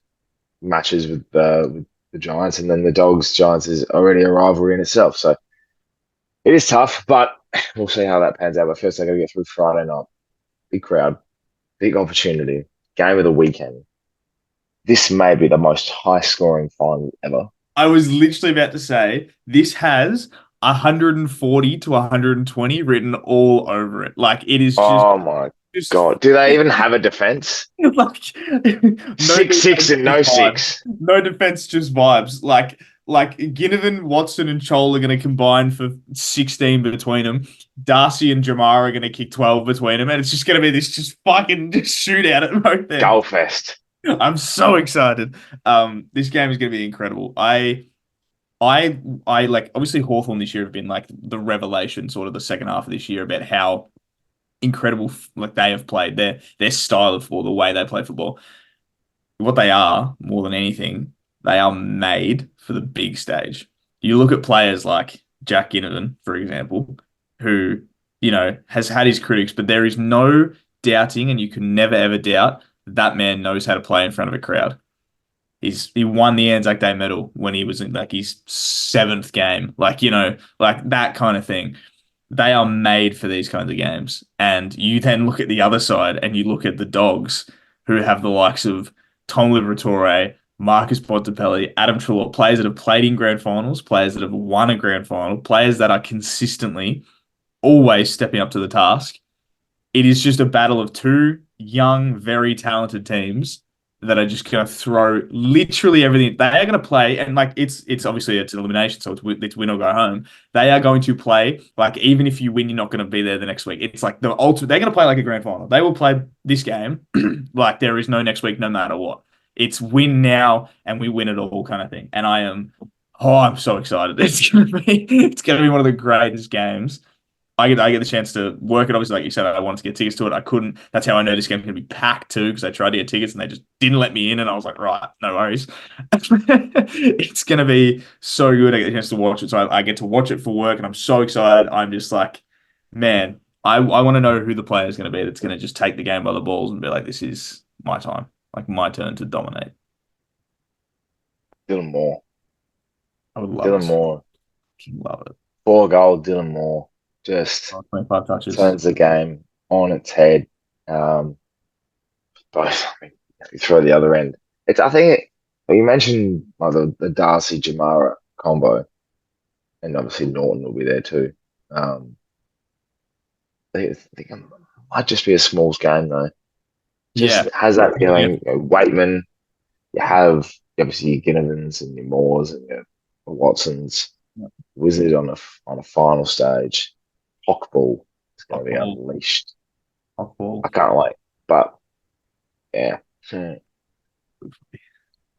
matches with the Giants, and then the Dogs Giants is already a rivalry in itself. So it is tough, but we'll see how that pans out. But first, I got to get through Friday night. Big crowd, big opportunity, game of the weekend. This may be the most high-scoring final ever. I was literally about to say this has 140 to 120 written all over it. Like it is Oh my just God. Do they even have a defense? like no 6-6 defense, and just no vibes. 6. No defense, just vibes. Like Ginnivan, Watson, and Chol are going to combine for 16 between them. Darcy and Jamar are going to kick 12 between them, and it's just going to be this just fucking just shootout at both ends. Goalfest. I'm so excited. This game is going to be incredible. I like obviously Hawthorn this year have been like the revelation sort of the second half of this year about how incredible like they have played their style of football, the way they play football. What they are more than anything, they are made for the big stage. You look at players like Jack Ginnivan, for example, who has had his critics, but there is no doubting, and you can never ever doubt that man knows how to play in front of a crowd. He won the Anzac Day medal when he was in like his seventh game, like that kind of thing. They are made for these kinds of games. And you then look at the other side and you look at the Dogs, who have the likes of Tom Liberatore, Marcus Bontempelli, Adam Trelaw, players that have played in grand finals, players that have won a grand final, players that are consistently always stepping up to the task. It is just a battle of two young, very talented teams that are just going to throw literally everything. They are going to play, and like it's obviously it's an elimination, so it's win or go home. They are going to play like even if you win, you're not going to be there the next week. It's like the ultimate. They're going to play like a grand final. They will play this game like there is no next week, no matter what. It's win now and we win it all kind of thing. And I'm so excited. It's gonna be one of the greatest games. I get the chance to work it. Obviously, like you said, I wanted to get tickets to it. I couldn't. That's how I know this game's gonna be packed too, because I tried to get tickets and they just didn't let me in, and I was like, right, no worries. It's gonna be so good. I get the chance to watch it, so I get to watch it for work, and I'm so excited. I'm just like, man, I want to know who the player is gonna be that's gonna just take the game by the balls and be like, this is my time, like my turn to dominate. Dylan Moore. I would love Dylan it. Moore. Love it. 4 goal Dylan Moore. Just 25 touches. turns the game on its head. Um, both, I mean, you throw the other end. I think you mentioned like the Darcy Jamara combo, and obviously Norton will be there too. Um, I think it might just be a smalls game though. Yeah. Just has that Yeah. feeling. Waitman, you have obviously your Ginnivans and your Moores and your Watsons. Wizard on a final stage. Hockball is going to be Hawk unleashed. ball. I can't wait. But yeah, I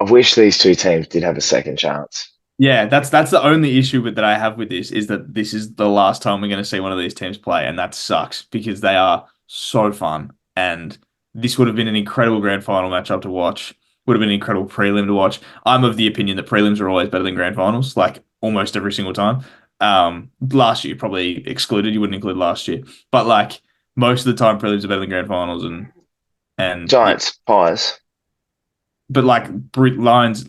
wish these two teams did have a second chance. Yeah, that's the only issue that I have with this is that this is the last time we're going to see one of these teams play, and that sucks because they are so fun. And this would have been an incredible grand final matchup to watch. Would have been an incredible prelim to watch. I'm of the opinion that prelims are always better than grand finals, like almost every single time. Last year probably excluded. You wouldn't include last year, but like most of the time, prelims are better than grand finals, and yeah. Giants, Pies. But like Lions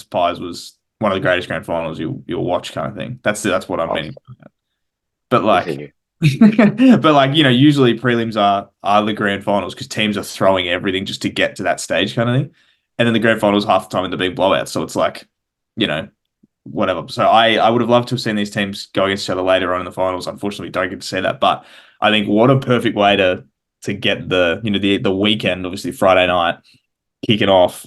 Pies was one of the greatest grand finals you'll watch kind of thing. That's what I'm I'll meaning. But like, continue. but like usually prelims are the grand finals because teams are throwing everything just to get to that stage kind of thing, and then the grand finals half the time they're being blowouts. So it's like, you know, whatever. So I would have loved to have seen these teams go against each other later on in the finals. Unfortunately, we don't get to see that. But I think what a perfect way to get the weekend, obviously Friday night, kicking off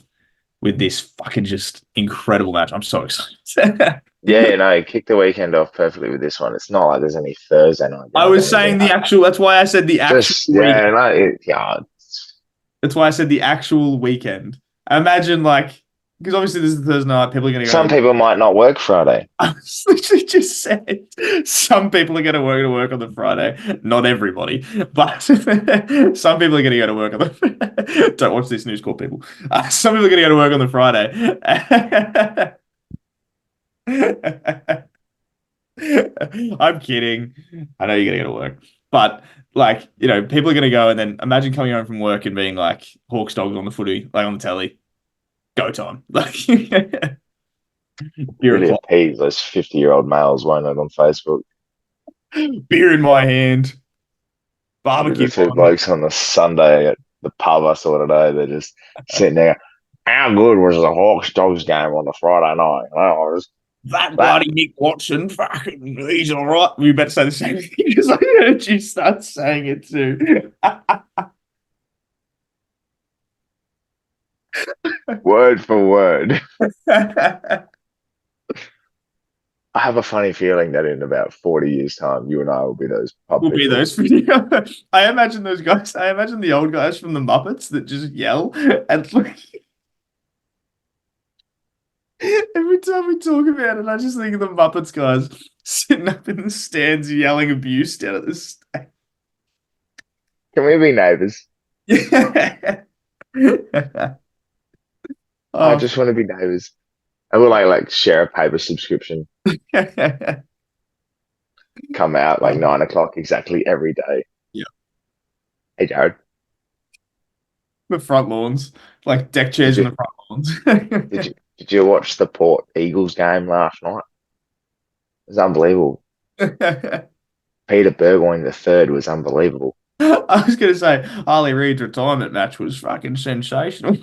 with this fucking just incredible match. I'm so excited. Yeah, no, kick the weekend off perfectly with this one. It's not like there's any Thursday night I games or was anything saying like the that. actual. That's why I said the actual Just yeah, weekend. no, yeah. That's why I said the actual weekend. Imagine like because obviously this is Thursday night. People are going to go Some to. people might not work Friday. I was literally just said some people are going to work on the Friday. Not everybody, but some people are going to go to work on the. Don't watch this news call, people. Some people are going to go to work on the Friday. I'm kidding. I know you're gonna go to work, but like, people are gonna go and then imagine coming home from work and being like Hawks dogs on the footy, like on the telly, go time, like beer Really o'clock, appease those 50-year-old males, won't it, on Facebook? beer in my hand, The barbecue two on. blokes on the Sunday at the pub I saw today, they're just sitting there. How good was the Hawks Dogs game on the Friday night? Well, it was That that bloody Nick Watson, fucking, he's all right. We better say the same thing because I heard you start saying it too. word for word. I have a funny feeling that in about 40 years' time, you and I will be those pub Will be people. those video. I imagine those guys. I imagine the old guys from the Muppets that just yell and look. Every time we talk about it, I just think of the Muppets guys sitting up in the stands yelling abuse down at the stage. Can we be neighbours? Yeah. I Oh. just want to be neighbours. And we'll like share a paper subscription, come out like 9 o'clock exactly every day. Yeah. Hey, Jared, The front lawns, like deck did chairs in you the front did lawns. you did you watch the Port Eagles game last night? It was unbelievable. Peter Burgoyne the third was unbelievable. I was gonna say Harley Reid's retirement match was fucking sensational.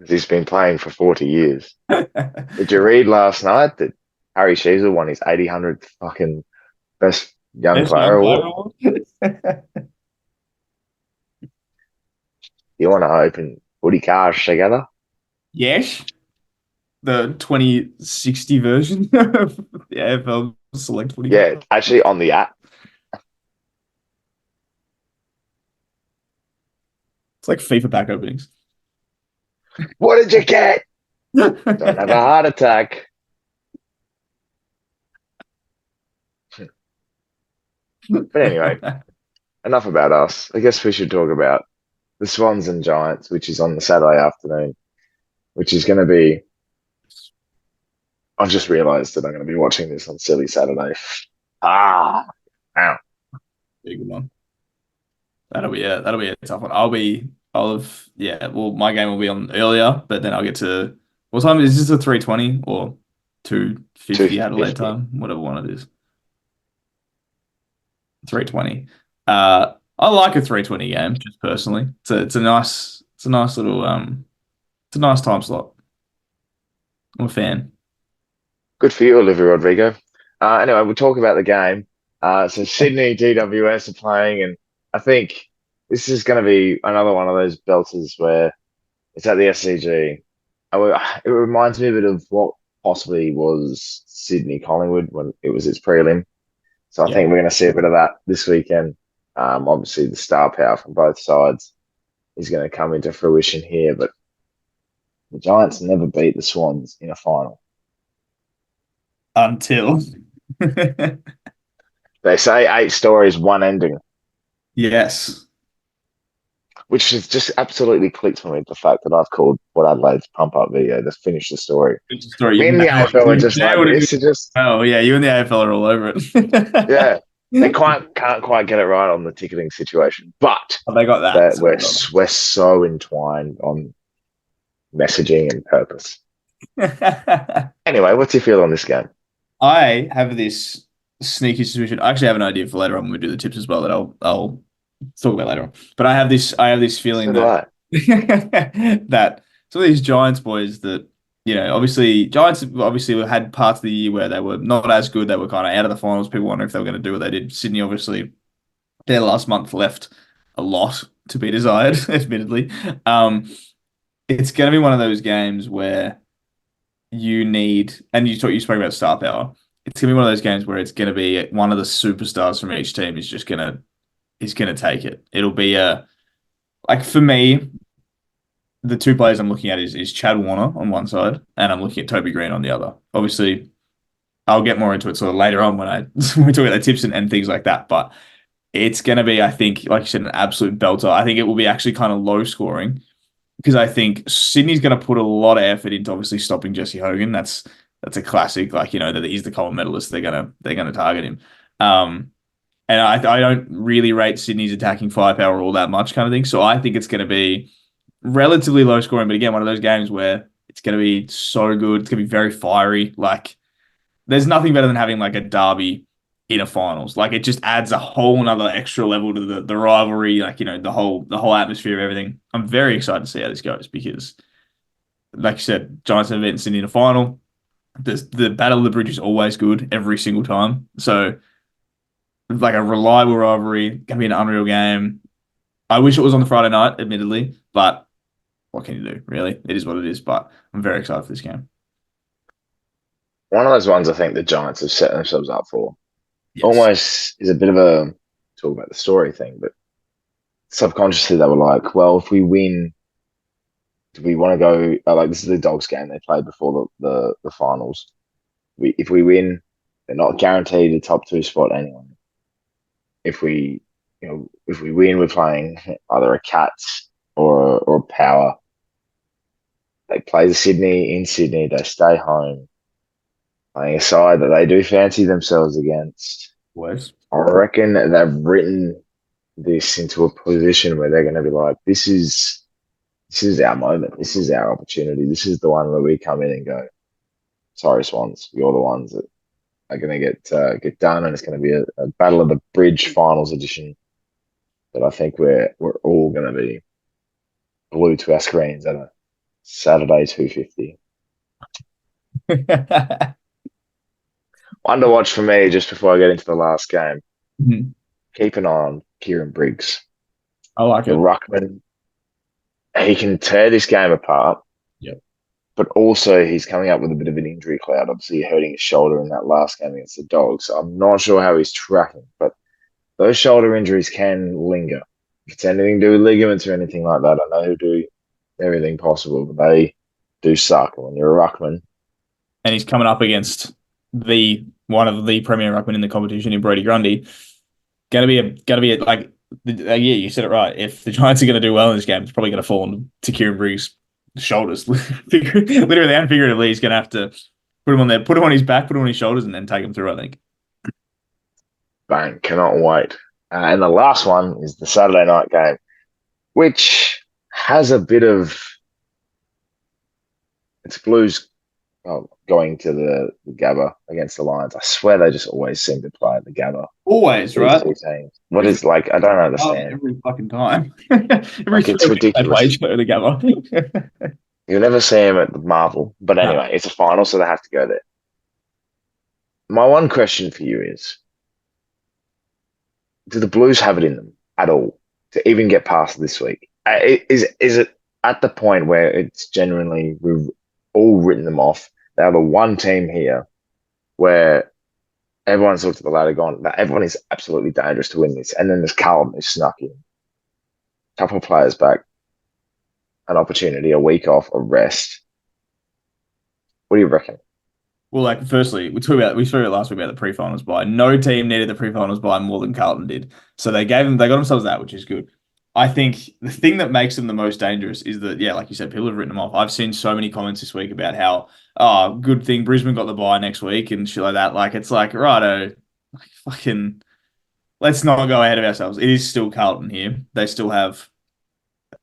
He's been playing for 40 years. Did you read last night that Harry Sheezel won his 800th fucking best young Best player young player award? award. You want to open footy cars together. Yes, the 2060 version of the AFL Select Footy Yeah, Cup. actually on the app. It's like FIFA pack openings. What did you get? Don't have a heart attack. But anyway, enough about us. I guess we should talk about the Swans and Giants, which is on the Saturday afternoon, which is going to be. I've just realised that I'm going to be watching this on Silly Saturday. Ah, wow. Big one. That'll be a tough one. I'll have yeah. Well, my game will be on earlier, but then I'll get to what time is this? A 3:20 or 2:50 Adelaide 250. time, whatever one it is. 3:20. I like a 3:20 game just personally. It's a nice little it's a nice time slot. I'm a fan. Good for you, Olivia Rodrigo. Anyway, we'll talk about the game. So Sydney GWS are playing, and I think this is going to be another one of those belters where it's at the SCG. It reminds me a bit of what possibly was Sydney Collingwood when it was its prelim. So I Yeah. think we're going to see a bit of that this weekend. Obviously, the star power from both sides is going to come into fruition here, but the Giants never beat the Swans in a final. Until They say 8 stories, one ending, yes. which has just absolutely clicked for me. The fact that I've called what Adelaide's pump up video to finish the story. Good story. We in the AFL are You've just like nailed it. this. Are just Oh yeah, you and the AFL are all over it. yeah. They can't quite get it right on the ticketing situation, but Oh, they got that. that So well we're so entwined on messaging and purpose. done. Anyway, what's your feel on this game? I have this sneaky suspicion. I actually have an idea for later on when we do the tips as well that I'll talk about later on. But I have this So feeling do that I. that some of these Giants boys that obviously Giants obviously had parts of the year where they were not as good. They were kind of out of the finals. People wonder if they were going to do what they did. Sydney obviously their last month left a lot to be desired, admittedly. Um, it's going to be one of those games where you need, and you spoke about star power. It's gonna be one of those games where it's gonna be one of the superstars from each team is gonna take it. It'll be a like for me, the two players I'm looking at is Chad Warner on one side, and I'm looking at Toby Green on the other. Obviously, I'll get more into it sort of later on when when we talk about the tips and things like that. But it's gonna be, I think, like you said, an absolute belter. I think it will be actually kind of low scoring because I think Sydney's going to put a lot of effort into obviously stopping Jesse Hogan. That's a classic. Like that he's the Coleman medalist. They're gonna target him. And I don't really rate Sydney's attacking firepower all that much, kind of thing. So I think it's going to be relatively low scoring, but again, one of those games where it's going to be so good. It's going to be very fiery. Like there's nothing better than having like a derby in a finals. Like it just adds a whole nother extra level to the rivalry, like the whole atmosphere of everything. I'm very excited to see how this goes because, like you said, Giants have beaten Sydney in a final. The Battle of the Bridge is always good every single time. So like a reliable rivalry, gonna be an unreal game. I wish it was on the Friday night, admittedly, but what can you do, really? It is what it is. But I'm very excited for this game. One of those ones I think the Giants have set themselves up for. Yes. Almost is a bit of a talk about the story thing, but subconsciously they were like, well, if we win, do we want to go? Like this is the Dogs game they played before the finals. If we win, they're not guaranteed a top two spot anyway. If we win, we're playing either a Cats or a Power. They play the Sydney in Sydney. They stay home, playing a side that they do fancy themselves against. Worse. I reckon they've written this into a position where they're going to be like, this is our moment. This is our opportunity. This is the one where we come in and go, sorry, Swans, you're the ones that are going to get done, and it's going to be a Battle of the Bridge Finals edition that I think we're all going to be glued to our screens at a Saturday 250. One to watch for me just before I get into the last game. Mhm. Keep an eye on Kieran Briggs, I like the it. ruckman. he can tear this game apart, Yep. but also he's coming up with a bit of an injury cloud. Obviously, hurting his shoulder in that last game against the Dogs. So I'm not sure how he's tracking, but those shoulder injuries can linger. If it's anything to do with ligaments or anything like that, I know who do everything possible, but they do suck. And when you're a ruckman, And he's coming up against the one of the premier ruckmen in the competition in Brody Grundy. Gotta be like yeah, you said it right. If the Giants are going to do well in this game, it's probably going to fall on to Kieran Briggs' shoulders. Literally and figuratively, he's going to have to put him on there, put him on his back, put him on his shoulders, and then take him through. I think. bang, cannot wait. And the last one is the Saturday night game, which has a bit of it's Blues going to the Gabba against the Lions. I swear they just always seem to play at the Gabba. Always, These right? two teams. What is like? I don't understand. Every fucking time. Every Like three it's weeks they play ridiculous. each other together. You'll never see them at the Marvel. But No. anyway, it's a final, so they have to go there. My one question for you is: do the Blues have it in them at all to even get past this week? Is it at the point where it's genuinely we've all written them off? They are the one team here where everyone's looked at the ladder, gone that everyone is absolutely dangerous to win this, and then there's Carlton who snuck in, a couple of players back, an opportunity, a week off, a rest. What do you reckon? Well, like firstly, we spoke about last week about the pre-finals bye. No team needed the pre-finals bye more than Carlton did. So they got themselves that, which is good. I think the thing that makes them the most dangerous is that, yeah, like you said, people have written them off. I've seen so many comments this week about how, oh, good thing Brisbane got the bye next week and shit like that. Like it's like, righto, like fucking let's not go ahead of ourselves. It is still Carlton here. They still have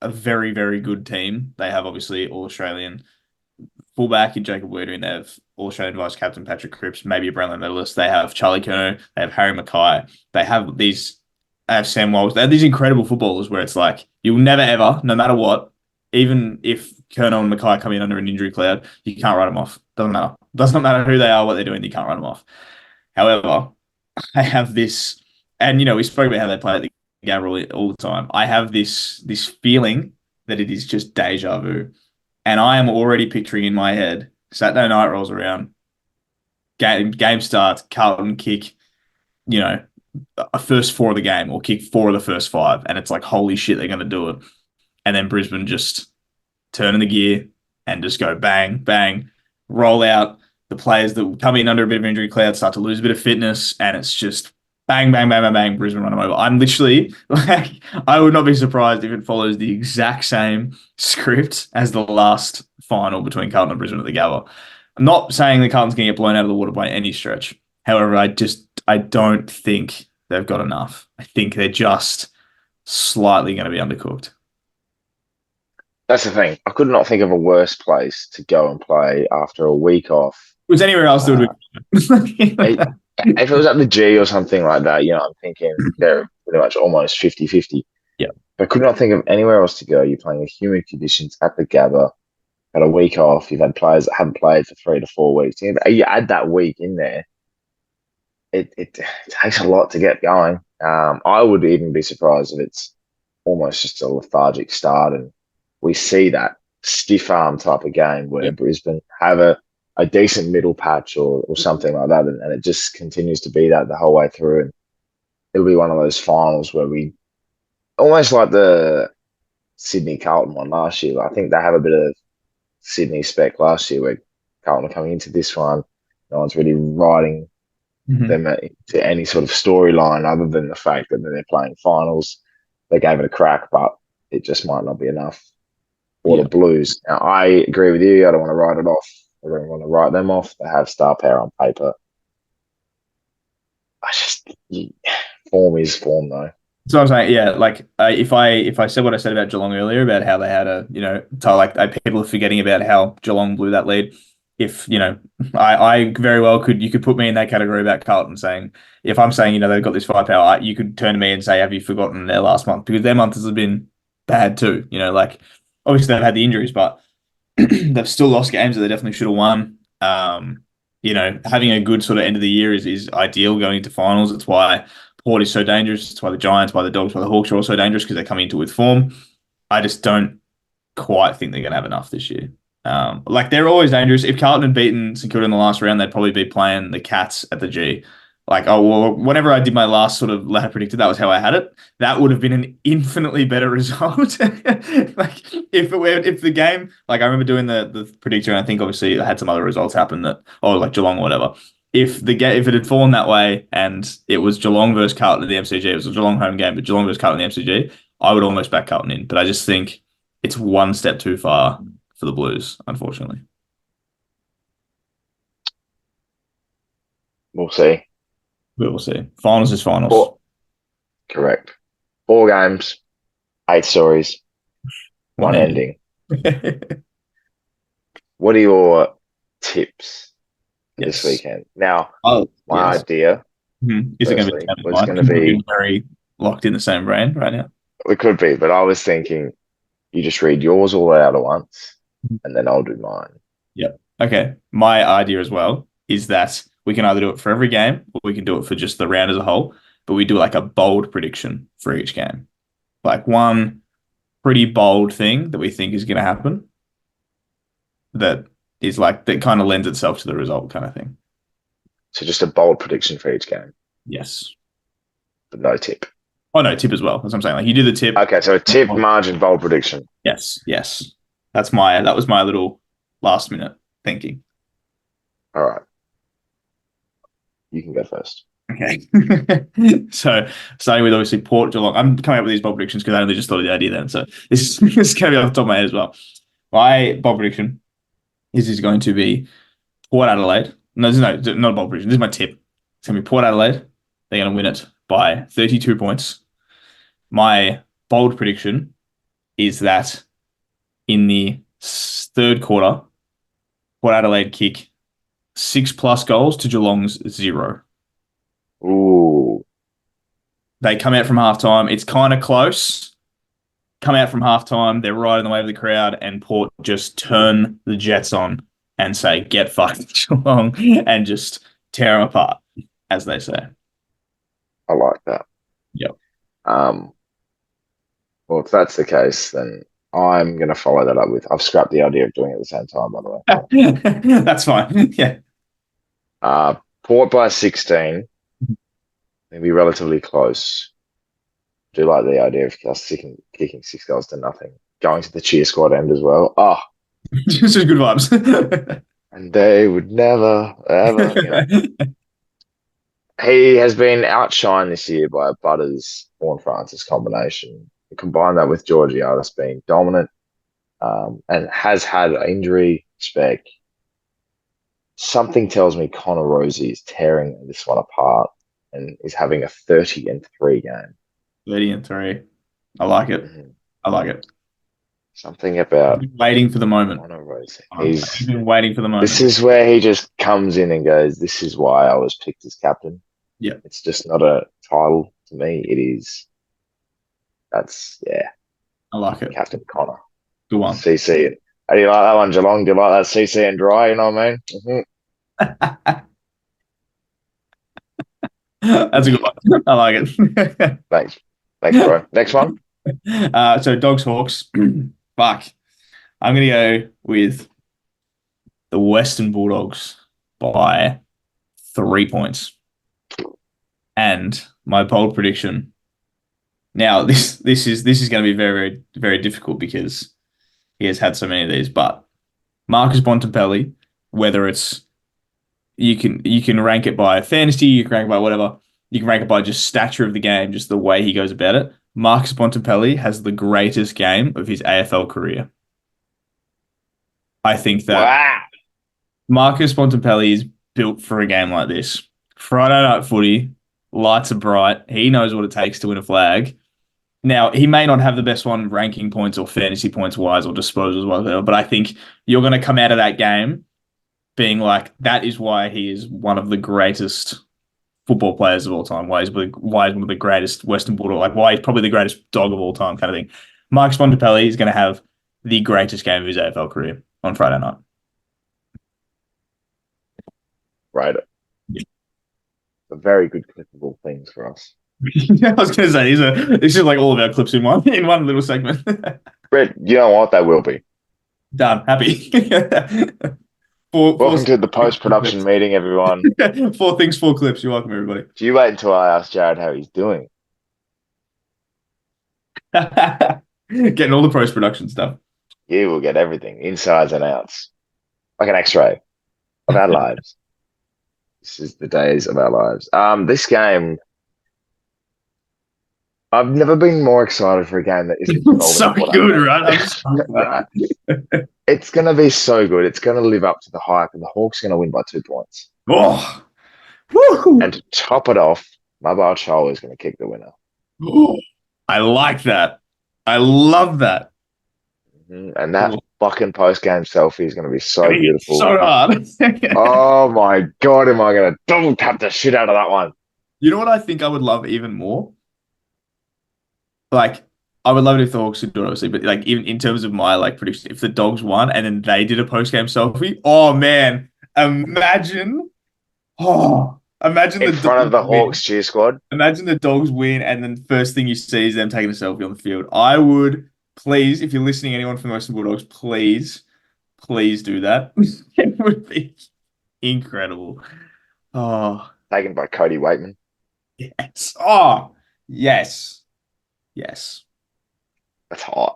a very, very good team. They have obviously all Australian fullback in Jacob Wiedering. They have All-Australian vice captain Patrick Cripps, maybe a Brownlow medalist. They have Charlie Curnow. They have Harry Mackay. They have these. They have Sam Walsh. They have these incredible footballers where it's like you'll never ever, no matter what, even if Curnow and Mackay come in under an injury cloud, you can't write them off. Doesn't matter. Does not matter who they are, what they're doing. You can't write them off. However, I have this, and we spoke about how they play at the Gabba all the time. I have this feeling that it is just deja vu. And I am already picturing in my head Saturday night rolls around, game starts, Carlton kick, you know, a first four of the game or kick four of the first five, and it's like holy shit, they're going to do it. And then Brisbane just turn in the gear and just go bang, bang, roll out. The players that come in under a bit of injury cloud start to lose a bit of fitness, and it's just bang, bang, bang, bang, bang, Brisbane run them over. I'm literally like, I would not be surprised if it follows the exact same script as the last final between Carlton and Brisbane at the Gabba. I'm not saying that Carlton's going to get blown out of the water by any stretch. However, I don't think they've got enough. I think they're just slightly going to be undercooked. That's the thing. I could not think of a worse place to go and play after a week off. If it was anywhere else, it would Uh, it, be. if it was at the G or something like that, I'm thinking they're pretty much almost 50-50. Yeah. I could not think of anywhere else to go. You're playing in humid conditions at the Gabba, had a week off. You've had players that haven't played for 3 to 4 weeks. You add that week in there, it takes a lot to get going. I would even be surprised if it's almost just a lethargic start and we see that stiff arm type of game where Yeah. Brisbane have a decent middle patch or something like that, and it just continues to be that the whole way through. And it'll be one of those finals where we almost like the Sydney Carlton one last year. I think they have a bit of Sydney spec last year where Carlton are coming into this one. No one's really riding Mhm. them to any sort of storyline other than the fact that they're playing finals. They gave it a crack, but it just might not be enough for Yeah. the Blues. Now, I agree with you. I don't want to write it off. I don't want to write them off. They have star power on paper. I just form is form though. So I'm saying, yeah, like if I said what I said about Geelong earlier about how they had people are forgetting about how Geelong blew that lead. If I very well could you could put me in that category about Carlton saying if I'm saying they've got this firepower, you could turn to me and say, have you forgotten their last month because their month has been bad too. Like obviously they've had the injuries, but they've still lost games that they definitely should have won. Having a good sort of end of the year is ideal going into finals. It's why Port is so dangerous. It's why the Giants, why the Dogs, why the Hawks are also dangerous because they come into it with form. I just don't. quite think they're going to have enough this year. Like they're always dangerous. If Carlton had beaten St Kilda in the last round, they'd probably be playing the Cats at the G. Like, oh well, whenever I did my last sort of ladder predicted, that was how I had it. That would have been an infinitely better result. Like if the game, like I remember doing the predictor, and I think obviously I had some other results happen that, or like Geelong or whatever. If it had fallen that way and it was Geelong versus Carlton at the MCG, it was a Geelong home game, but Geelong versus Carlton at the MCG, I would almost back Carlton in. But I just think it's one step too far for the Blues, unfortunately. We'll see. We will see. Finals is finals. Four, correct. 4 games, 8 stories, One one ending. ending. What are your tips for this Yes. weekend? Now, Oh, my yes. idea, Is it going to be firstly, the same as was mine? going to Because we've be, been very locked in the same brain right now. it could be, but I was thinking you just read yours all out at once, and then I'll do mine. Yep. Okay. My idea as well is that we can either do it for every game or we can do it for just the round as a whole, but we do like a bold prediction for each game. Like one pretty bold thing that we think is going to happen that is like, that kind of lends itself to the result kind of thing. So just a bold prediction for each game, Yes. but no tip. Oh, no, tip as well. That's what I'm saying. Like you do the tip. Okay, so a tip, margin, bold prediction. Yes. Yes. That was my little last minute thinking. All right, you can go first. Okay. So starting with obviously Port Geelong. I'm coming up with these bold predictions because I only just thought of the idea then. So this is going to be off the top of my head as well. My bold prediction is going to be Port Adelaide. No, not a bold prediction. This is my tip. It's going to be Port Adelaide. They're going to win it by 32 points. My bold prediction is that in the third quarter, Port Adelaide kick 6+ goals to Geelong's 0. Ooh, They come out from halftime. It's kind of close. Come out from halftime. They're right in the way of the crowd, and Port just turn the Jets on and say, "Get fucked, Geelong," and just tear them apart, as they say. I like that. Yep. Well, if that's the case, then I'm going to follow that up with. I've scrapped the idea of doing it at the same time, by the way. That's fine. Yeah. Port by 16, maybe relatively close. Do like the idea of us kicking 6 goals to nothing. Going to the cheer squad end as well. Oh, Just good vibes. and they would never, ever, He has been outshined this year by a Butters Horn Francis combination. Combine that with Georgiades being dominant and has had injury spec. Something tells me Connor Rosie is tearing this one apart and is having a 30-3 game. 30-3. I like it. Mhm. I like it. Something about Waiting for the moment. Connor Rosie. I've been waiting for the moment. This is where he just comes in and goes, "This is why I was picked as captain." Yeah. It's just not a title to me. It is. I like it. Captain Connor. Good one. CC. How do you like that one, Geelong? Do you like that CC and dry? You know what I mean? Mm-hmm. That's a good one. I like it. Thanks, bro. Next one. So Dogs Hawks. Fuck. I'm gonna go with the Western Bulldogs by 3 points. And my bold prediction. Now this is going to be very, very, very difficult because he has had so many of these. But Marcus Bontempelli, whether it's you can rank it by fantasy, you can rank it by whatever, you can rank it by just stature of the game, just the way he goes about it. Marcus Bontempelli has the greatest game of his AFL career. I think that Wow. Marcus Bontempelli is built for a game like this. Friday night footy, lights are bright. He knows what it takes to win a flag. Now, he may not have the best one ranking points or fantasy points wise or disposals, whatever, but I think you're going to come out of that game being like, that is why he is one of the greatest football players of all time. Why he's one of the greatest Western Bulldog, like why he's probably the greatest dog of all time kind of thing. Marcus Bontempelli is going to have the greatest game of his AFL career on Friday night. Right. Yeah. A very good clippable things for us. I was going to say this is like all of our clips in one little segment. Brett, you know what? They will be. Done. Happy. Four Welcome to the things, four post-production clips. meeting, everyone. Four things, four clips. You're welcome, everybody. Do you wait until I ask Jared how he's doing? Getting all the post production stuff. You will get everything, insides and outs, like an X-ray of our lives. This is the days of our lives. This game, I've never been more excited for a game that isn't It's involving so water. good, right? I'm so glad. It's gonna be so good. It's gonna live up to the hype, and the Hawks are gonna win by 2 points. Oh, And to top it off, Mobile Shoal is gonna kick the winner. woo. I like that. I love that. And that fucking post-game selfie is gonna be so beautiful. So hard. Oh my God, am I gonna double tap the shit out of that one? You know what I think I would love even more? Like, I would love it if the Hawks did it, obviously, but like even in terms of my like prediction, if the Dogs won and then they did a post-game selfie, oh man, imagine, imagine In the front of Dogs the win. Hawks cheer squad. Imagine the Dogs win, and then first thing you see is them taking a selfie on the field. I would please, if you're listening, anyone from the Western Bulldogs, please do that. It would be incredible. Oh, Taken by Cody Waitman. yes. Oh, yes. Yes. That's hot.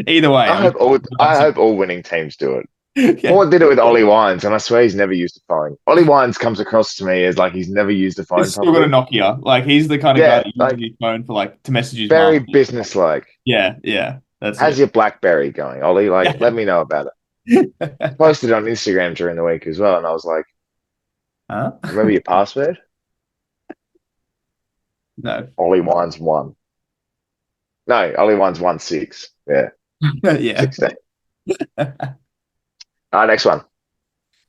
Either way, I hope all winning teams do it. yeah. Paul did it with Ollie Wines, and I swear he's never used a phone. Ollie Wines comes across to me as like he's never used a phone He's still got a properly. Nokia. Like he's the kind of guy Yeah, that uses like his phone for like to message his very mum. businesslike. Yeah, that's How's it. your BlackBerry going, Ollie? Like, let me know about it. I posted it on Instagram during the week as well, and I was like, Huh? remember your password? No. Ollie Wines 1. No, Ollie Wines 1-6. Yeah, Yeah. 16. Next one.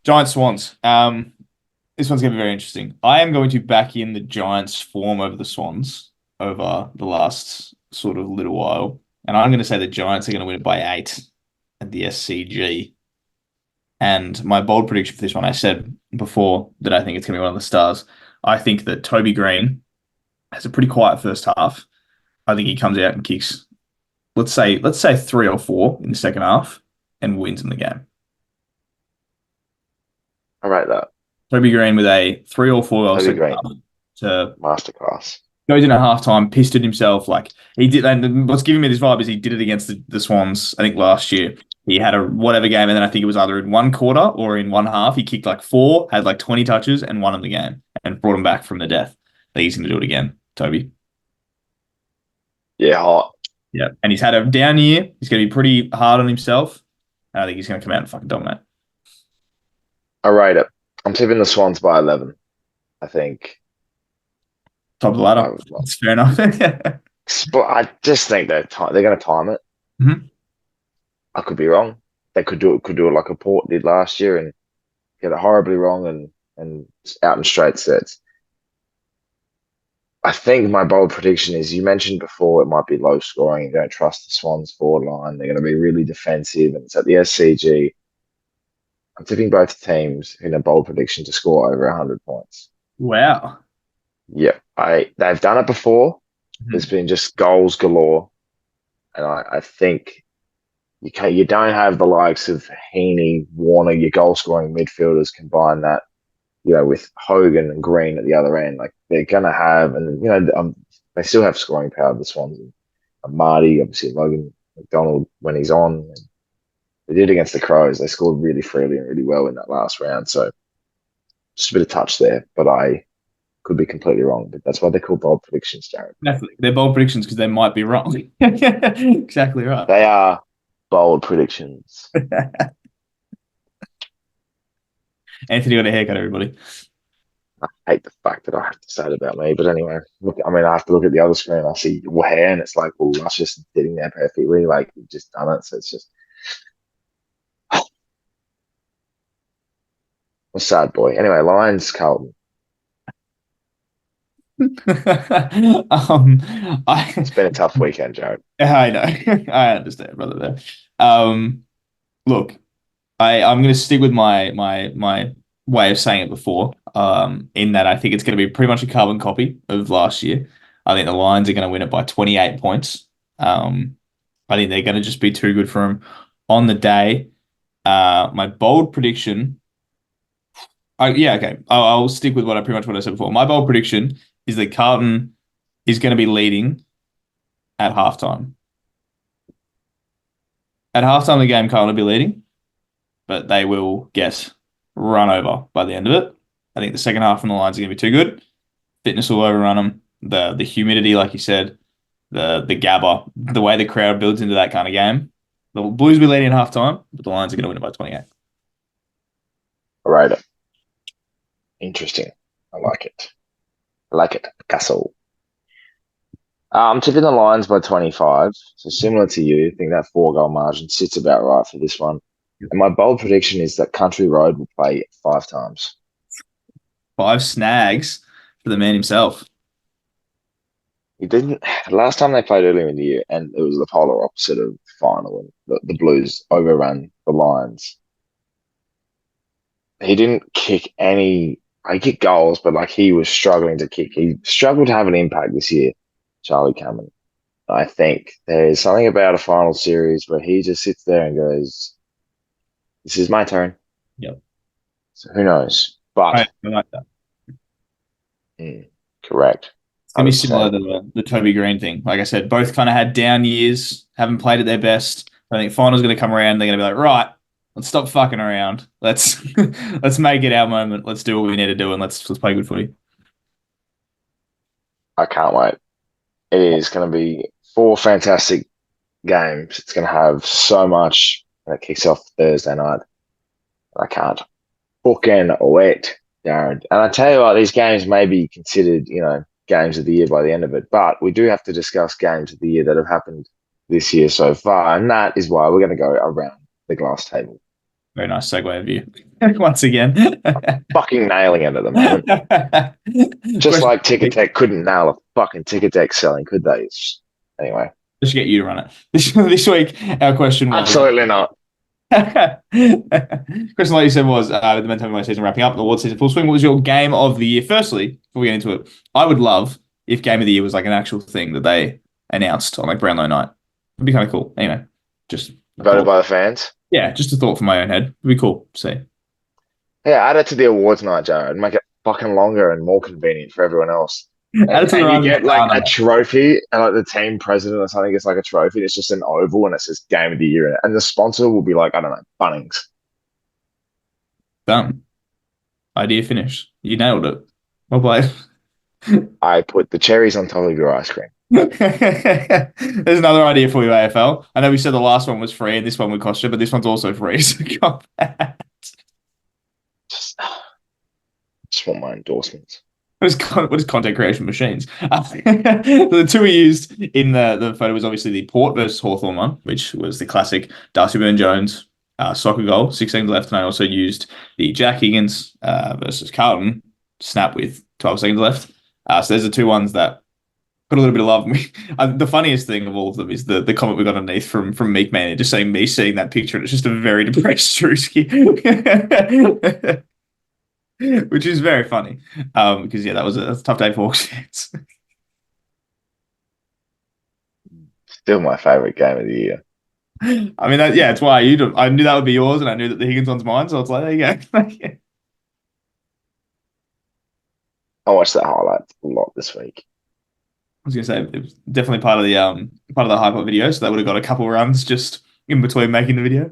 Giant Swans. This one's going to be very interesting. I am going to back in the Giants' form over the Swans over the last sort of little while. And I'm going to say the Giants are going to win it by 8 at the SCG. And my bold prediction for this one, I said before that I think it's going to be one of the stars. I think that Toby Green has a pretty quiet first half. I think he comes out and kicks, let's say 3 or 4 in the second half and wins in the game. I rate that. Toby Green with a 3 or 4 Toby second Green, half to masterclass. goes in at halftime, pissed at himself. Like he did, and what's giving me this vibe is he did it against the Swans, I think last year. He had a whatever game, and then I think it was either in one quarter or in one half. He kicked like 4, had like 20 touches, and won him the game and brought him back from the death. I think he's going to do it again, Toby. Yeah, hot. Yeah. And he's had a down year. He's going to be pretty hard on himself. And I think he's going to come out and fucking dominate. I rate it. I'm tipping the Swans by 11. I think. Top of the ladder. That's fair enough. But I just think they're going to time it. Mhm. I could be wrong. They could do it like a Port did last year and get it horribly wrong and out in straight sets. I think my bold prediction is you mentioned before it might be low scoring. You don't trust the Swans forward line. They're going to be really defensive, and it's at the SCG. I'm tipping both teams in a bold prediction to score over 100 points. Wow. Yeah, they've done it before. Mhm. There's been just goals galore, and I think you don't have the likes of Heaney, Warner, your goal scoring midfielders combine that, with Hogan and Green at the other end. Like they're gonna have, and they still have scoring power. The Swans and Marty, obviously Logan McDonald when he's on. They did against the Crows. They scored really freely and really well in that last round. So just a bit of touch there, but I could be completely wrong. But that's why they're called bold predictions, Jared. Definitely. They're bold predictions because they might be wrong. Exactly right. They are bold predictions. Anthony got a haircut, everybody. I hate the fact that I have to say it about me, but anyway, I have to look at the other screen. I see your hair, and it's like, well, that's just sitting there perfectly. Like you've just done it, so it's just a sad boy. Anyway, Lions, Carlton. um, It's been a tough weekend, Jared. I know. I understand, brother. There. Look, I'm going to stick with my way of saying it before. In that I think it's going to be pretty much a carbon copy of last year. I think the Lions are going to win it by 28 points. I think they're going to just be too good for him on the day. My bold prediction. Yeah, okay. I'll stick with what I said before. My bold prediction is that Carlton is going to be leading at halftime. At halftime of the game, Carlton will be leading, but they will get run over by the end of it. I think the second half from the lines are going to be too good. Fitness will overrun them. The humidity, like you said, the gabba, the way the crowd builds into that kind of game. The Blues will be leading at halftime, but the Lions are going to win it by 28. All right. Interesting. I like it. I like it. Castle. I'm tipping the Lions by 25. So similar to you, I think that 4 goal margin sits about right for this one. And my bold prediction is that Country Road will play 5 times. 5 snags for the man himself. He didn't last time they played earlier in the year, and it was the polar opposite of the final, and the Blues overran the Lions. He didn't kick any. He kicked goals, but like he was struggling to kick. He struggled to have an impact this year, Charlie Cameron. I think there's something about a final series where he just sits there and goes, "This is my turn." Yep. So who knows? I But like that. correct, It's gonna be similar 100%. to the Toby Green thing. Like I said, both kind of had down years, haven't played at their best. I think finals gonna come around. They're gonna be like, right, let's stop fucking around. Let's let's make it our moment. Let's do what we need to do, and let's play good footy. I can't wait. It is going to be 4 fantastic games. It's going to have so much that kicks off Thursday night. I can't fucking wait, Darren. And I tell you what, these games may be considered, games of the year by the end of it, but we do have to discuss games of the year that have happened this year so far, and that is why we're going to go around the glass table. Very nice segue of you once again. Fucking nailing it at the moment. Just like Ticket Tech couldn't nail a fucking Ticket Tech selling, could they? Anyway. Just get you to run it. This week, our question was absolutely not. Question, like you said, was the men's MMA season wrapping up, the award season full swing. What was your game of the year? Firstly, before we get into it, I would love if game of the year was like an actual thing that they announced on like Brownlow night. It'd be kind of cool. Anyway, just voted by the fans. Yeah, just a thought from my own head. It'd be cool. See. Yeah, add it to the awards night, Jared. Make it fucking longer and more convenient for everyone else. And you get like a trophy, and like the team president or something gets like a trophy. It's just an oval, and it says Game of the Year in it. And the sponsor will be like, I don't know, Bunnings. Done. Idea finished. You nailed it. Well played. I put the cherries on top of your ice cream. There's another idea for you, AFL. I know we said the last one was free and this one would cost you, but this one's also free. So just want my endorsements. What is content creation machines? The two we used in the photo was obviously the Port versus Hawthorn one, which was the classic Darcy Byrne-Jones soccer goal, 6 seconds left. And I also used the Jack Higgins versus Carlton snap with 12 seconds left. So there's the two ones that put a little bit of love. The funniest thing of all of them is the comment we got underneath from Meek Man, just saying me seeing that picture, and it's just a very depressed Drewski. Which is very funny. Because that was a tough day for Hawks fans. Still my favorite game of the year. I mean, it's why I knew that would be yours, and I knew that the Higgins one's mine, so it's like, there you go. I watched that highlight a lot this week. I was gonna say it was definitely part of the hype up video, so they would have got a couple runs just in between making the video.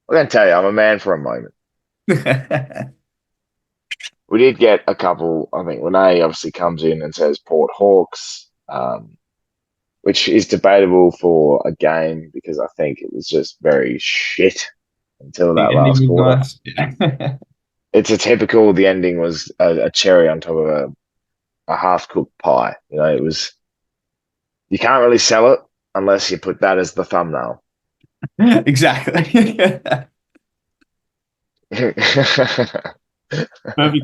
I'm going to tell you, I'm a man for a moment. We did get a couple. I think Renee obviously comes in and says Port Hawks, which is debatable for a game because I think it was just very shit until that last quarter. Nice. Yeah. It's a typical. The ending was a cherry on top of a half-cooked pie. It was. You can't really sell it unless you put that as the thumbnail. Exactly. Perfect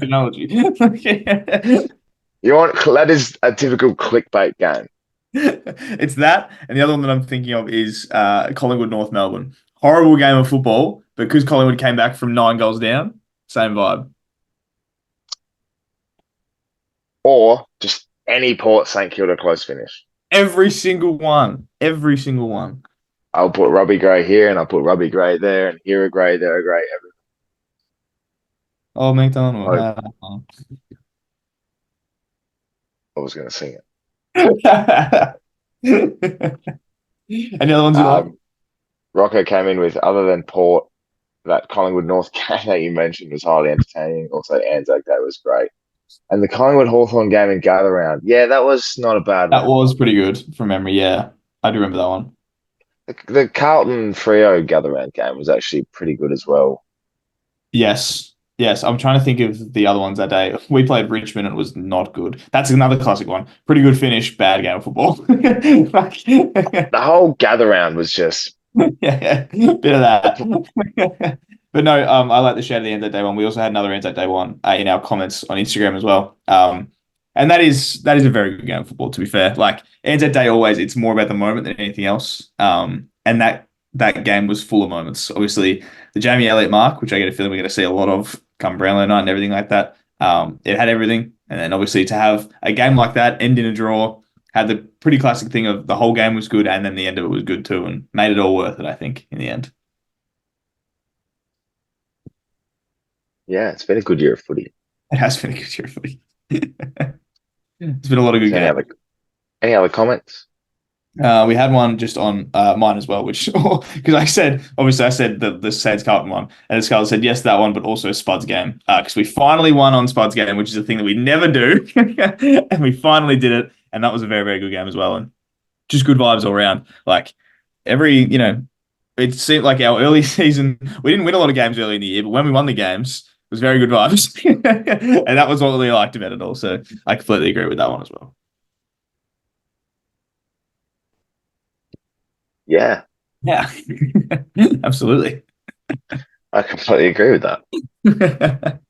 analogy. That is a typical clickbait game. It's that, and the other one that I'm thinking of is Collingwood North Melbourne. Horrible game of football, but because Collingwood came back from 9 goals down, same vibe. or just any Port St Kilda close finish. Every single one. Every single one. I'll put Robbie Gray here, and I'll put Robbie Gray there, and here a Gray, there a Gray. Oh, McDonald. I was going to sing it. Any other ones you like? Rocco came in with, other than Port, that Collingwood North game that you mentioned was highly entertaining. Also, Anzac Day was great. And the Collingwood Hawthorn game in Gather Round, yeah, that was not a bad That one. was pretty good from memory. Yeah, I do remember that one. The Carlton Freo Gather Round game was actually pretty good as well. Yes. Yes. I'm trying to think of the other ones that day. We played Richmond and it was not good. That's another classic one. Pretty good finish, bad game of football. The whole Gather Round was just Yeah, bit of that. But no, I like the shout at the end of that day one. We also had another Anzac Day one in our comments on Instagram as well. And that is a very good game of football, to be fair. Like Anzac Day always, it's more about the moment than anything else. And that game was full of moments. Obviously, the Jamie Elliott mark, which I get a feeling we're going to see a lot of come Brownlow night and everything like that. It had everything. And then obviously to have a game like that end in a draw, had the pretty classic thing of the whole game was good and then the end of it was good too, and made it all worth it, I think, in the end. yeah, it's been a good year of footy. It has been a good year for me. It's been a lot of good So games. any other comments? We had one just on mine as well, which because I said obviously I said the Saints Carlton one, and Scarlett said yes to that one, but also Spud's game because we finally won on Spud's game, which is a thing that we never do, and we finally did it, and that was a very very good game as well, and just good vibes all around. Like it seemed like our early season we didn't win a lot of games early in the year, but when we won the games, it was very good vibes, and that was what we liked about it all. So I completely agree with that one as well. Yeah, Yeah, absolutely. I completely agree with that.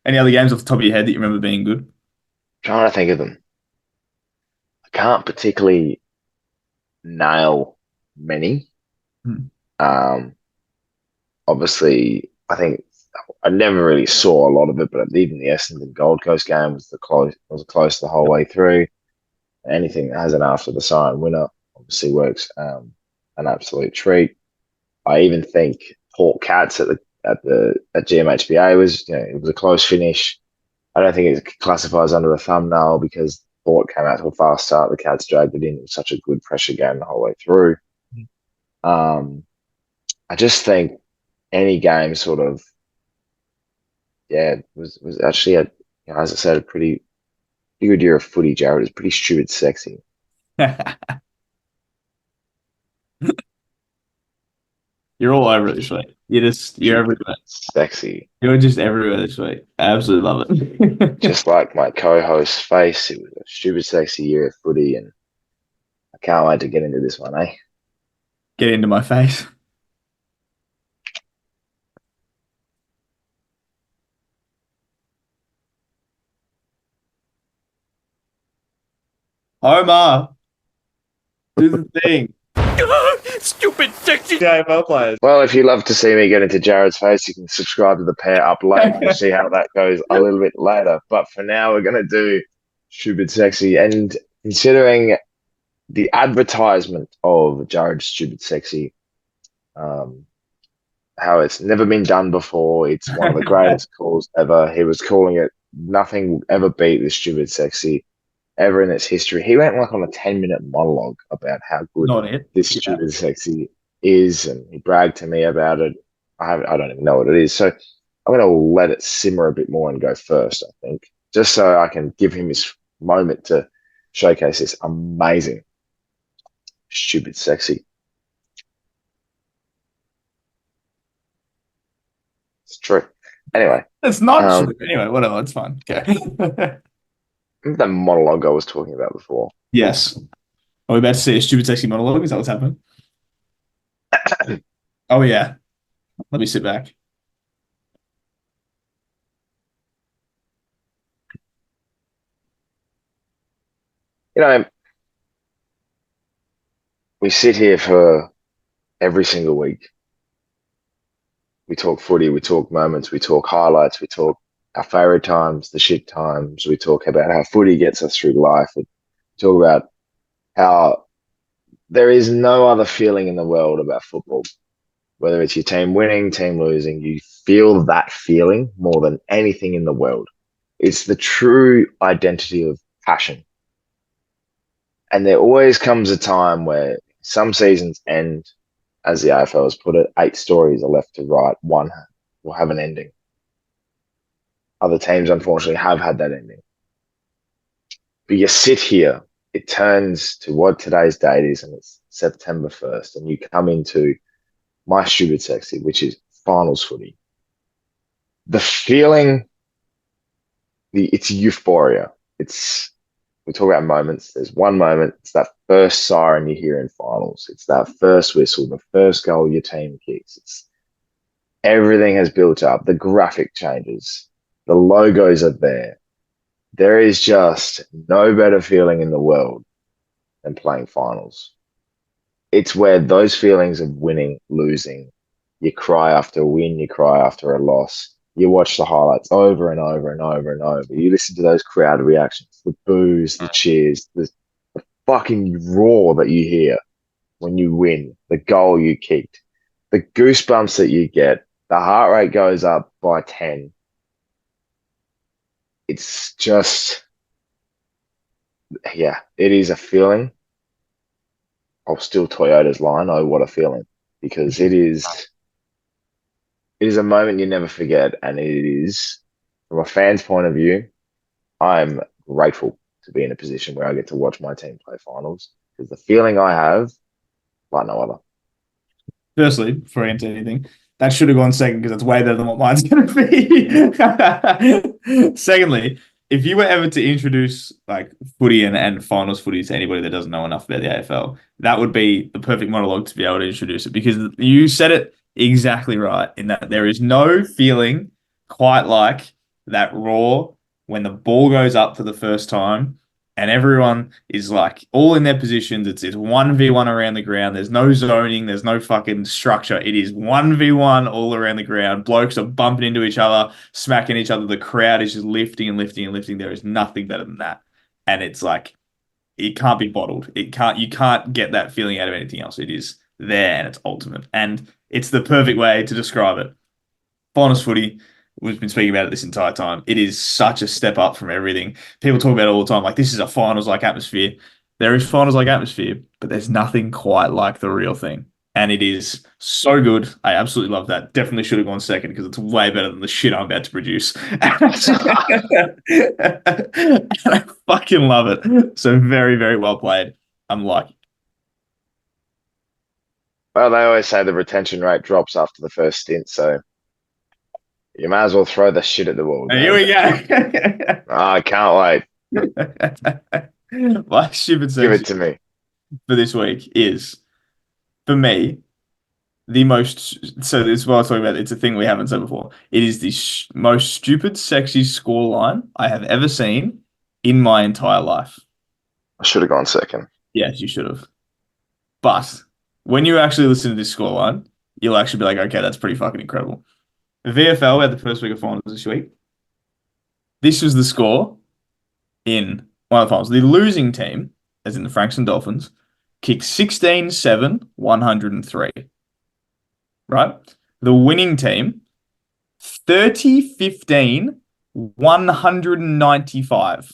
Any other games off the top of your head that you remember being good? Trying to think of them. I can't particularly nail many. Hmm. Um, Obviously, I think I never really saw a lot of it, but even the Essendon Gold Coast game was close the whole way through. Anything that has an after the siren winner obviously works an absolute treat. I even think Port Cats at GMHBA was it was a close finish. I don't think it classifies under a thumbnail because Port came out to a fast start. The Cats dragged it in. It was such a good pressure game the whole way through. Um, I just think any game sort of was actually as I said a pretty good year of footy. Jared, it was pretty stupid sexy. You're all over it this week. You're Stupid everywhere. sexy. You're just everywhere this week. I absolutely love it. Just like my co-host's face, it was a stupid sexy year of footy, and I can't wait to get into this one, eh? Get into my face. Omar, do the thing. Stupid, sexy. JFL players. Well, if you'd love to see me get into Jared's face, you can subscribe to the pair up late. We'll see how that goes a little bit later. But for now, we're going to do Stupid Sexy. And considering the advertisement of Jared's Stupid Sexy, how it's never been done before, it's one of the greatest calls ever. He was calling it nothing will ever beat the Stupid Sexy ever in its history. He went like on a 10-minute monologue about how good Not it. this Yeah. Stupid Sexy is, and he bragged to me about it. I don't even know what it is. So I'm going to let it simmer a bit more and go first, I think, just so I can give him his moment to showcase this amazing Stupid Sexy. It's true. Anyway, It's not true. Anyway, whatever. It's fine. Okay. the monologue I was talking about before. Yes. Are we about to see a stupid sexy monologue? Is that what's happening? Oh yeah. Let me sit back. You know, we sit here for every single week. We talk footy, we talk moments, we talk highlights, we talk our favorite times, the shit times. We talk about how footy gets us through life. We talk about how there is no other feeling in the world about football. Whether it's your team winning, team losing, you feel that feeling more than anything in the world. It's the true identity of passion. And there always comes a time where some seasons end, as the AFL has put it, 8 stories are left to write. One will have an ending. Other teams, unfortunately, have had that ending. But you sit here, it turns to what today's date is, and it's September 1st, and you come into my stupid sexy, which is finals footy. The feeling, it's euphoria. It's we talk about moments. There's one moment. It's that first siren you hear in finals. It's that first whistle, the first goal your team kicks. It's everything has built up. The graphic changes. The logos are there. There is just no better feeling in the world than playing finals. It's where those feelings of winning, losing, you cry after a win, you cry after a loss. You watch the highlights over and over and over and over. You listen to those crowd reactions, the boos, the cheers, the fucking roar that you hear when you win, the goal you kicked, the goosebumps that you get, the heart rate goes up by 10. It's just, yeah, it is a feeling. I'll steal Toyota's line. Oh, what a feeling. Because it is a moment you never forget, and it is, from a fan's point of view, I'm grateful to be in a position where I get to watch my team play finals because the feeling I have, like no other. Firstly, before I answer anything, that should have gone second because it's way better than what mine's going to be. Secondly, if you were ever to introduce like footy and finals footy to anybody that doesn't know enough about the AFL, that would be the perfect monologue to be able to introduce it because you said it exactly right in that there is no feeling quite like that raw when the ball goes up for the first time and everyone is like all in their positions. It's 1v1 around the ground. There's no zoning. There's no fucking structure. It is 1v1 all around the ground. Blokes are bumping into each other, smacking each other. The crowd is just lifting and lifting and lifting. There is nothing better than that. And it's like, it can't be bottled. You can't get that feeling out of anything else. It is there and it's ultimate. And it's the perfect way to describe it. Finals footy, we've been speaking about it this entire time. It is such a step up from everything. People talk about it all the time, like this is a finals like atmosphere. There is finals like atmosphere, but there's nothing quite like the real thing. And it is so good. I absolutely love that. Definitely should have gone second because it's way better than the shit I'm about to produce. And I fucking love it. So very, very well played. I'm like, Well, they always say the retention rate drops after the first stint, so you might as well throw the shit at the wall, here we guys. go. Oh, I can't wait. My stupid Give it section to me. for this week is, for me, the most. So this is what I was talking about. It's a thing we haven't said before. It is the most stupid, sexy score line I have ever seen in my entire life. I should have gone second. Yes, you should have. But when you actually listen to this score line, you'll actually be like, okay, that's pretty fucking incredible. The VFL had the first week of finals this week. This was the score in one of the finals. The losing team, as in the Frankston Dolphins, kicked 16-7, 103. Right? The winning team, 30-15, 195.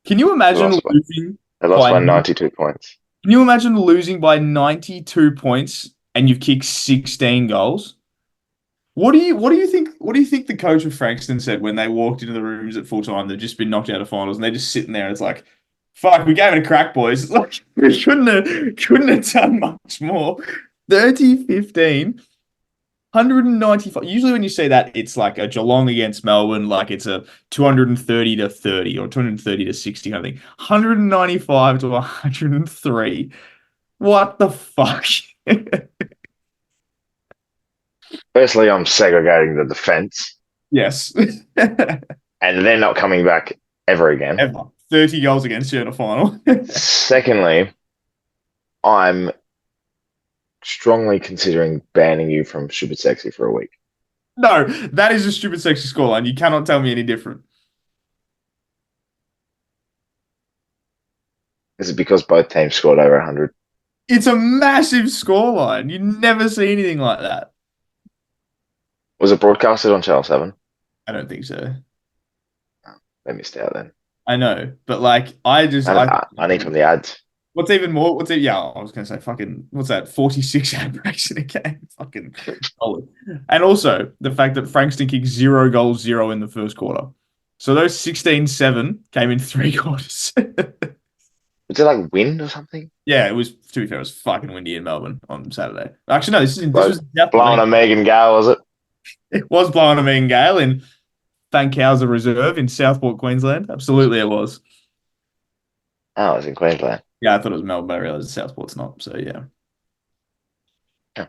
Can you They imagine lost by, losing they lost by by 92 points. Can you imagine losing by 92 points and you've kicked 16 goals? What do you think the coach of Frankston said when they walked into the rooms at full time? They've just been knocked out of finals and they're just sitting there and it's like, fuck, we gave it a crack, boys. Like we couldn't have done much more. 30-15, 195. Usually when you say that, it's like a Geelong against Melbourne, like it's a 230-30 or 230-60 kind of thing. 195 to 103. What the fuck? Firstly, I'm segregating the defense, Yes. and they're not coming back ever again. Ever. 30 goals against you in a final. Secondly, I'm strongly considering banning you from Super Sexy for a week. No, that is a stupid sexy scoreline. You cannot tell me any different. Is it because both teams scored over 100? It's a massive scoreline. You never see anything like that. Was it broadcasted on Channel 7? I don't think so. They missed out then. I know, but like I Money from the ads. what's even more what's it yeah, I was gonna say fucking what's that 46 ad breaks in a game. Fucking solid. And also the fact that Frankston kicked 0 goals, 0 in the first quarter. So those 16-7 came in 3 quarters. Was it like wind or something? Yeah, it was to be fair, it was fucking windy in Melbourne on Saturday. Actually, no, this Like was Southport. blowing a Megan Gale, was it? It was blowing a mean gale in Fankhauser Reserve in Southport, Queensland. Absolutely it was. Oh, it was in Queensland. Yeah, I thought it was Melbourne, but I realized Southport's not. So yeah. Yeah.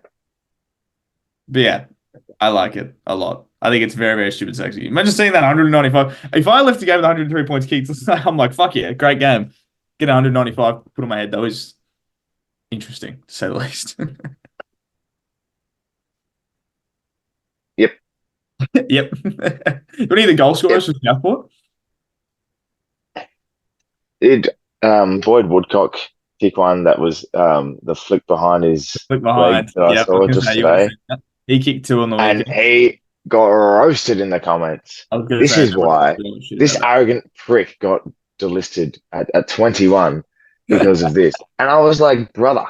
But yeah, I like it a lot. I think it's very, very stupid sexy. Imagine seeing that 195. If I left the game with 103 points kicked, I'm like, fuck yeah, great game. Get 195 put on my head. That was interesting, to say the least. Yep. Yep. What are you the goal scorers for Southport? Did Boyd Woodcock kick one that was the flick behind his Look leg behind. that I Yep, I was saw gonna just say you would have today? seen that. He kicked 2 on the And weekend. he got roasted in the comments. I was gonna This say is why shit this about arrogant prick got delisted at 21 because of this. And I was like, brother,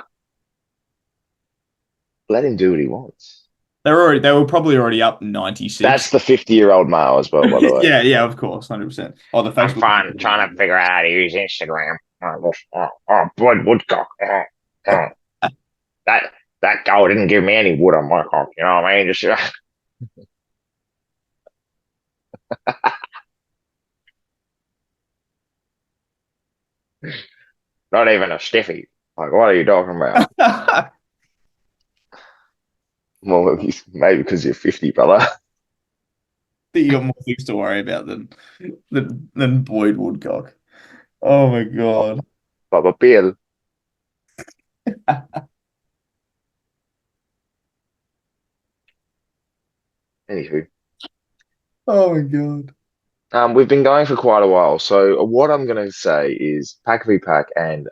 let him do what he wants. They were probably already up 96. That's the 50-year-old male as well, by the way. Yeah, yeah, of course, 100%. Oh, the I'm Facebook. fine trying to figure out how to use Instagram. Boyd Woodcock. That that goal didn't give me any wood on my cock. You know what I mean? Just not even a stiffy. Like, what are you talking about? Well, maybe because you're 50, brother. You got more things to worry about than Boyd Woodcock. Oh my god. Papa Bill. Anywho, Oh my god. we've been going for quite a while. So what I'm going to say is Pack v Pack and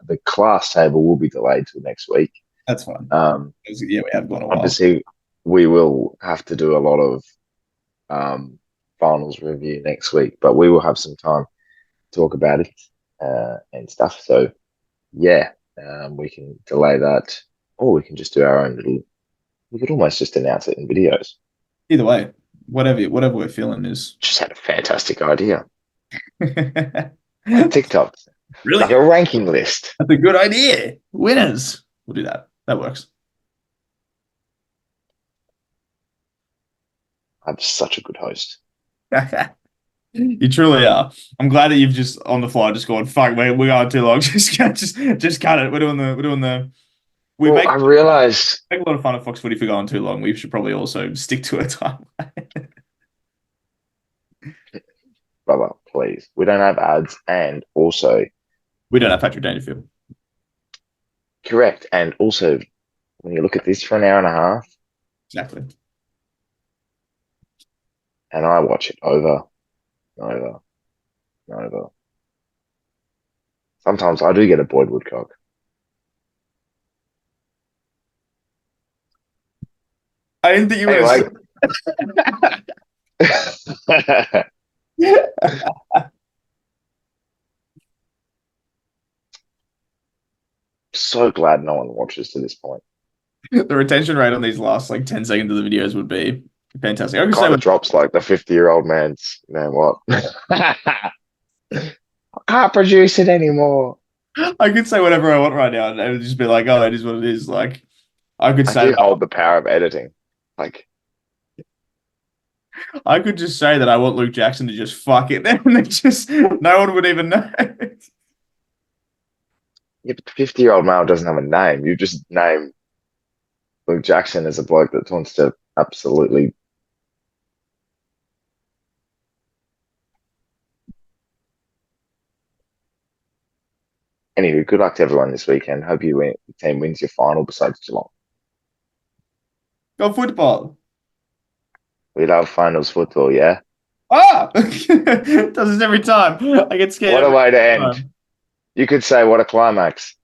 the class table will be delayed till next week. That's fine. Um, Yeah, we have gone a while. obviously, we will have to do a lot of finals review next week, but we will have some time to talk about it and stuff. So yeah, we can delay that, or we can just do our own little. We could almost just announce it in videos. Either way, whatever we're feeling is Just had a fantastic idea. brilliant. TikTok, like a ranking list. That's a good idea. Winners. We'll do that. That works. I'm such a good host. You truly are. I'm glad that you've just on the fly just gone, fuck, we're going too long. Just cut it. We Well, make I realized, a lot of fun at Fox Footy for going too long. We should probably also stick to a time. brother, please, we don't have ads, and also We don't have Patrick Dangerfield. correct, and also when you look at this for an hour and a half, Exactly. and I watch it over, and over, and over. Sometimes I do get a Boyd Woodcock. I didn't think you were Anyway, so glad no one watches to this point. the retention rate on these last like 10 seconds of the videos would be fantastic. I could Kind say of drops like the 50-year-old man's, man, what? I can't produce it anymore. I could say whatever I want right now, and it would just be like, oh, it is what it is. Like I could I say do hold the power of editing. Like, I could just say that I want Luke Jackson to just fuck it, and then just no one would even know. yeah, but the 50-year-old male doesn't have a name. You just name Luke Jackson as a bloke that wants to absolutely. Anyway, good luck to everyone this weekend. Hope the team wins your final besides Geelong. Go football. We love finals football, yeah? Ah, does this every time. I get scared What a every way to end. time. You could say what a climax.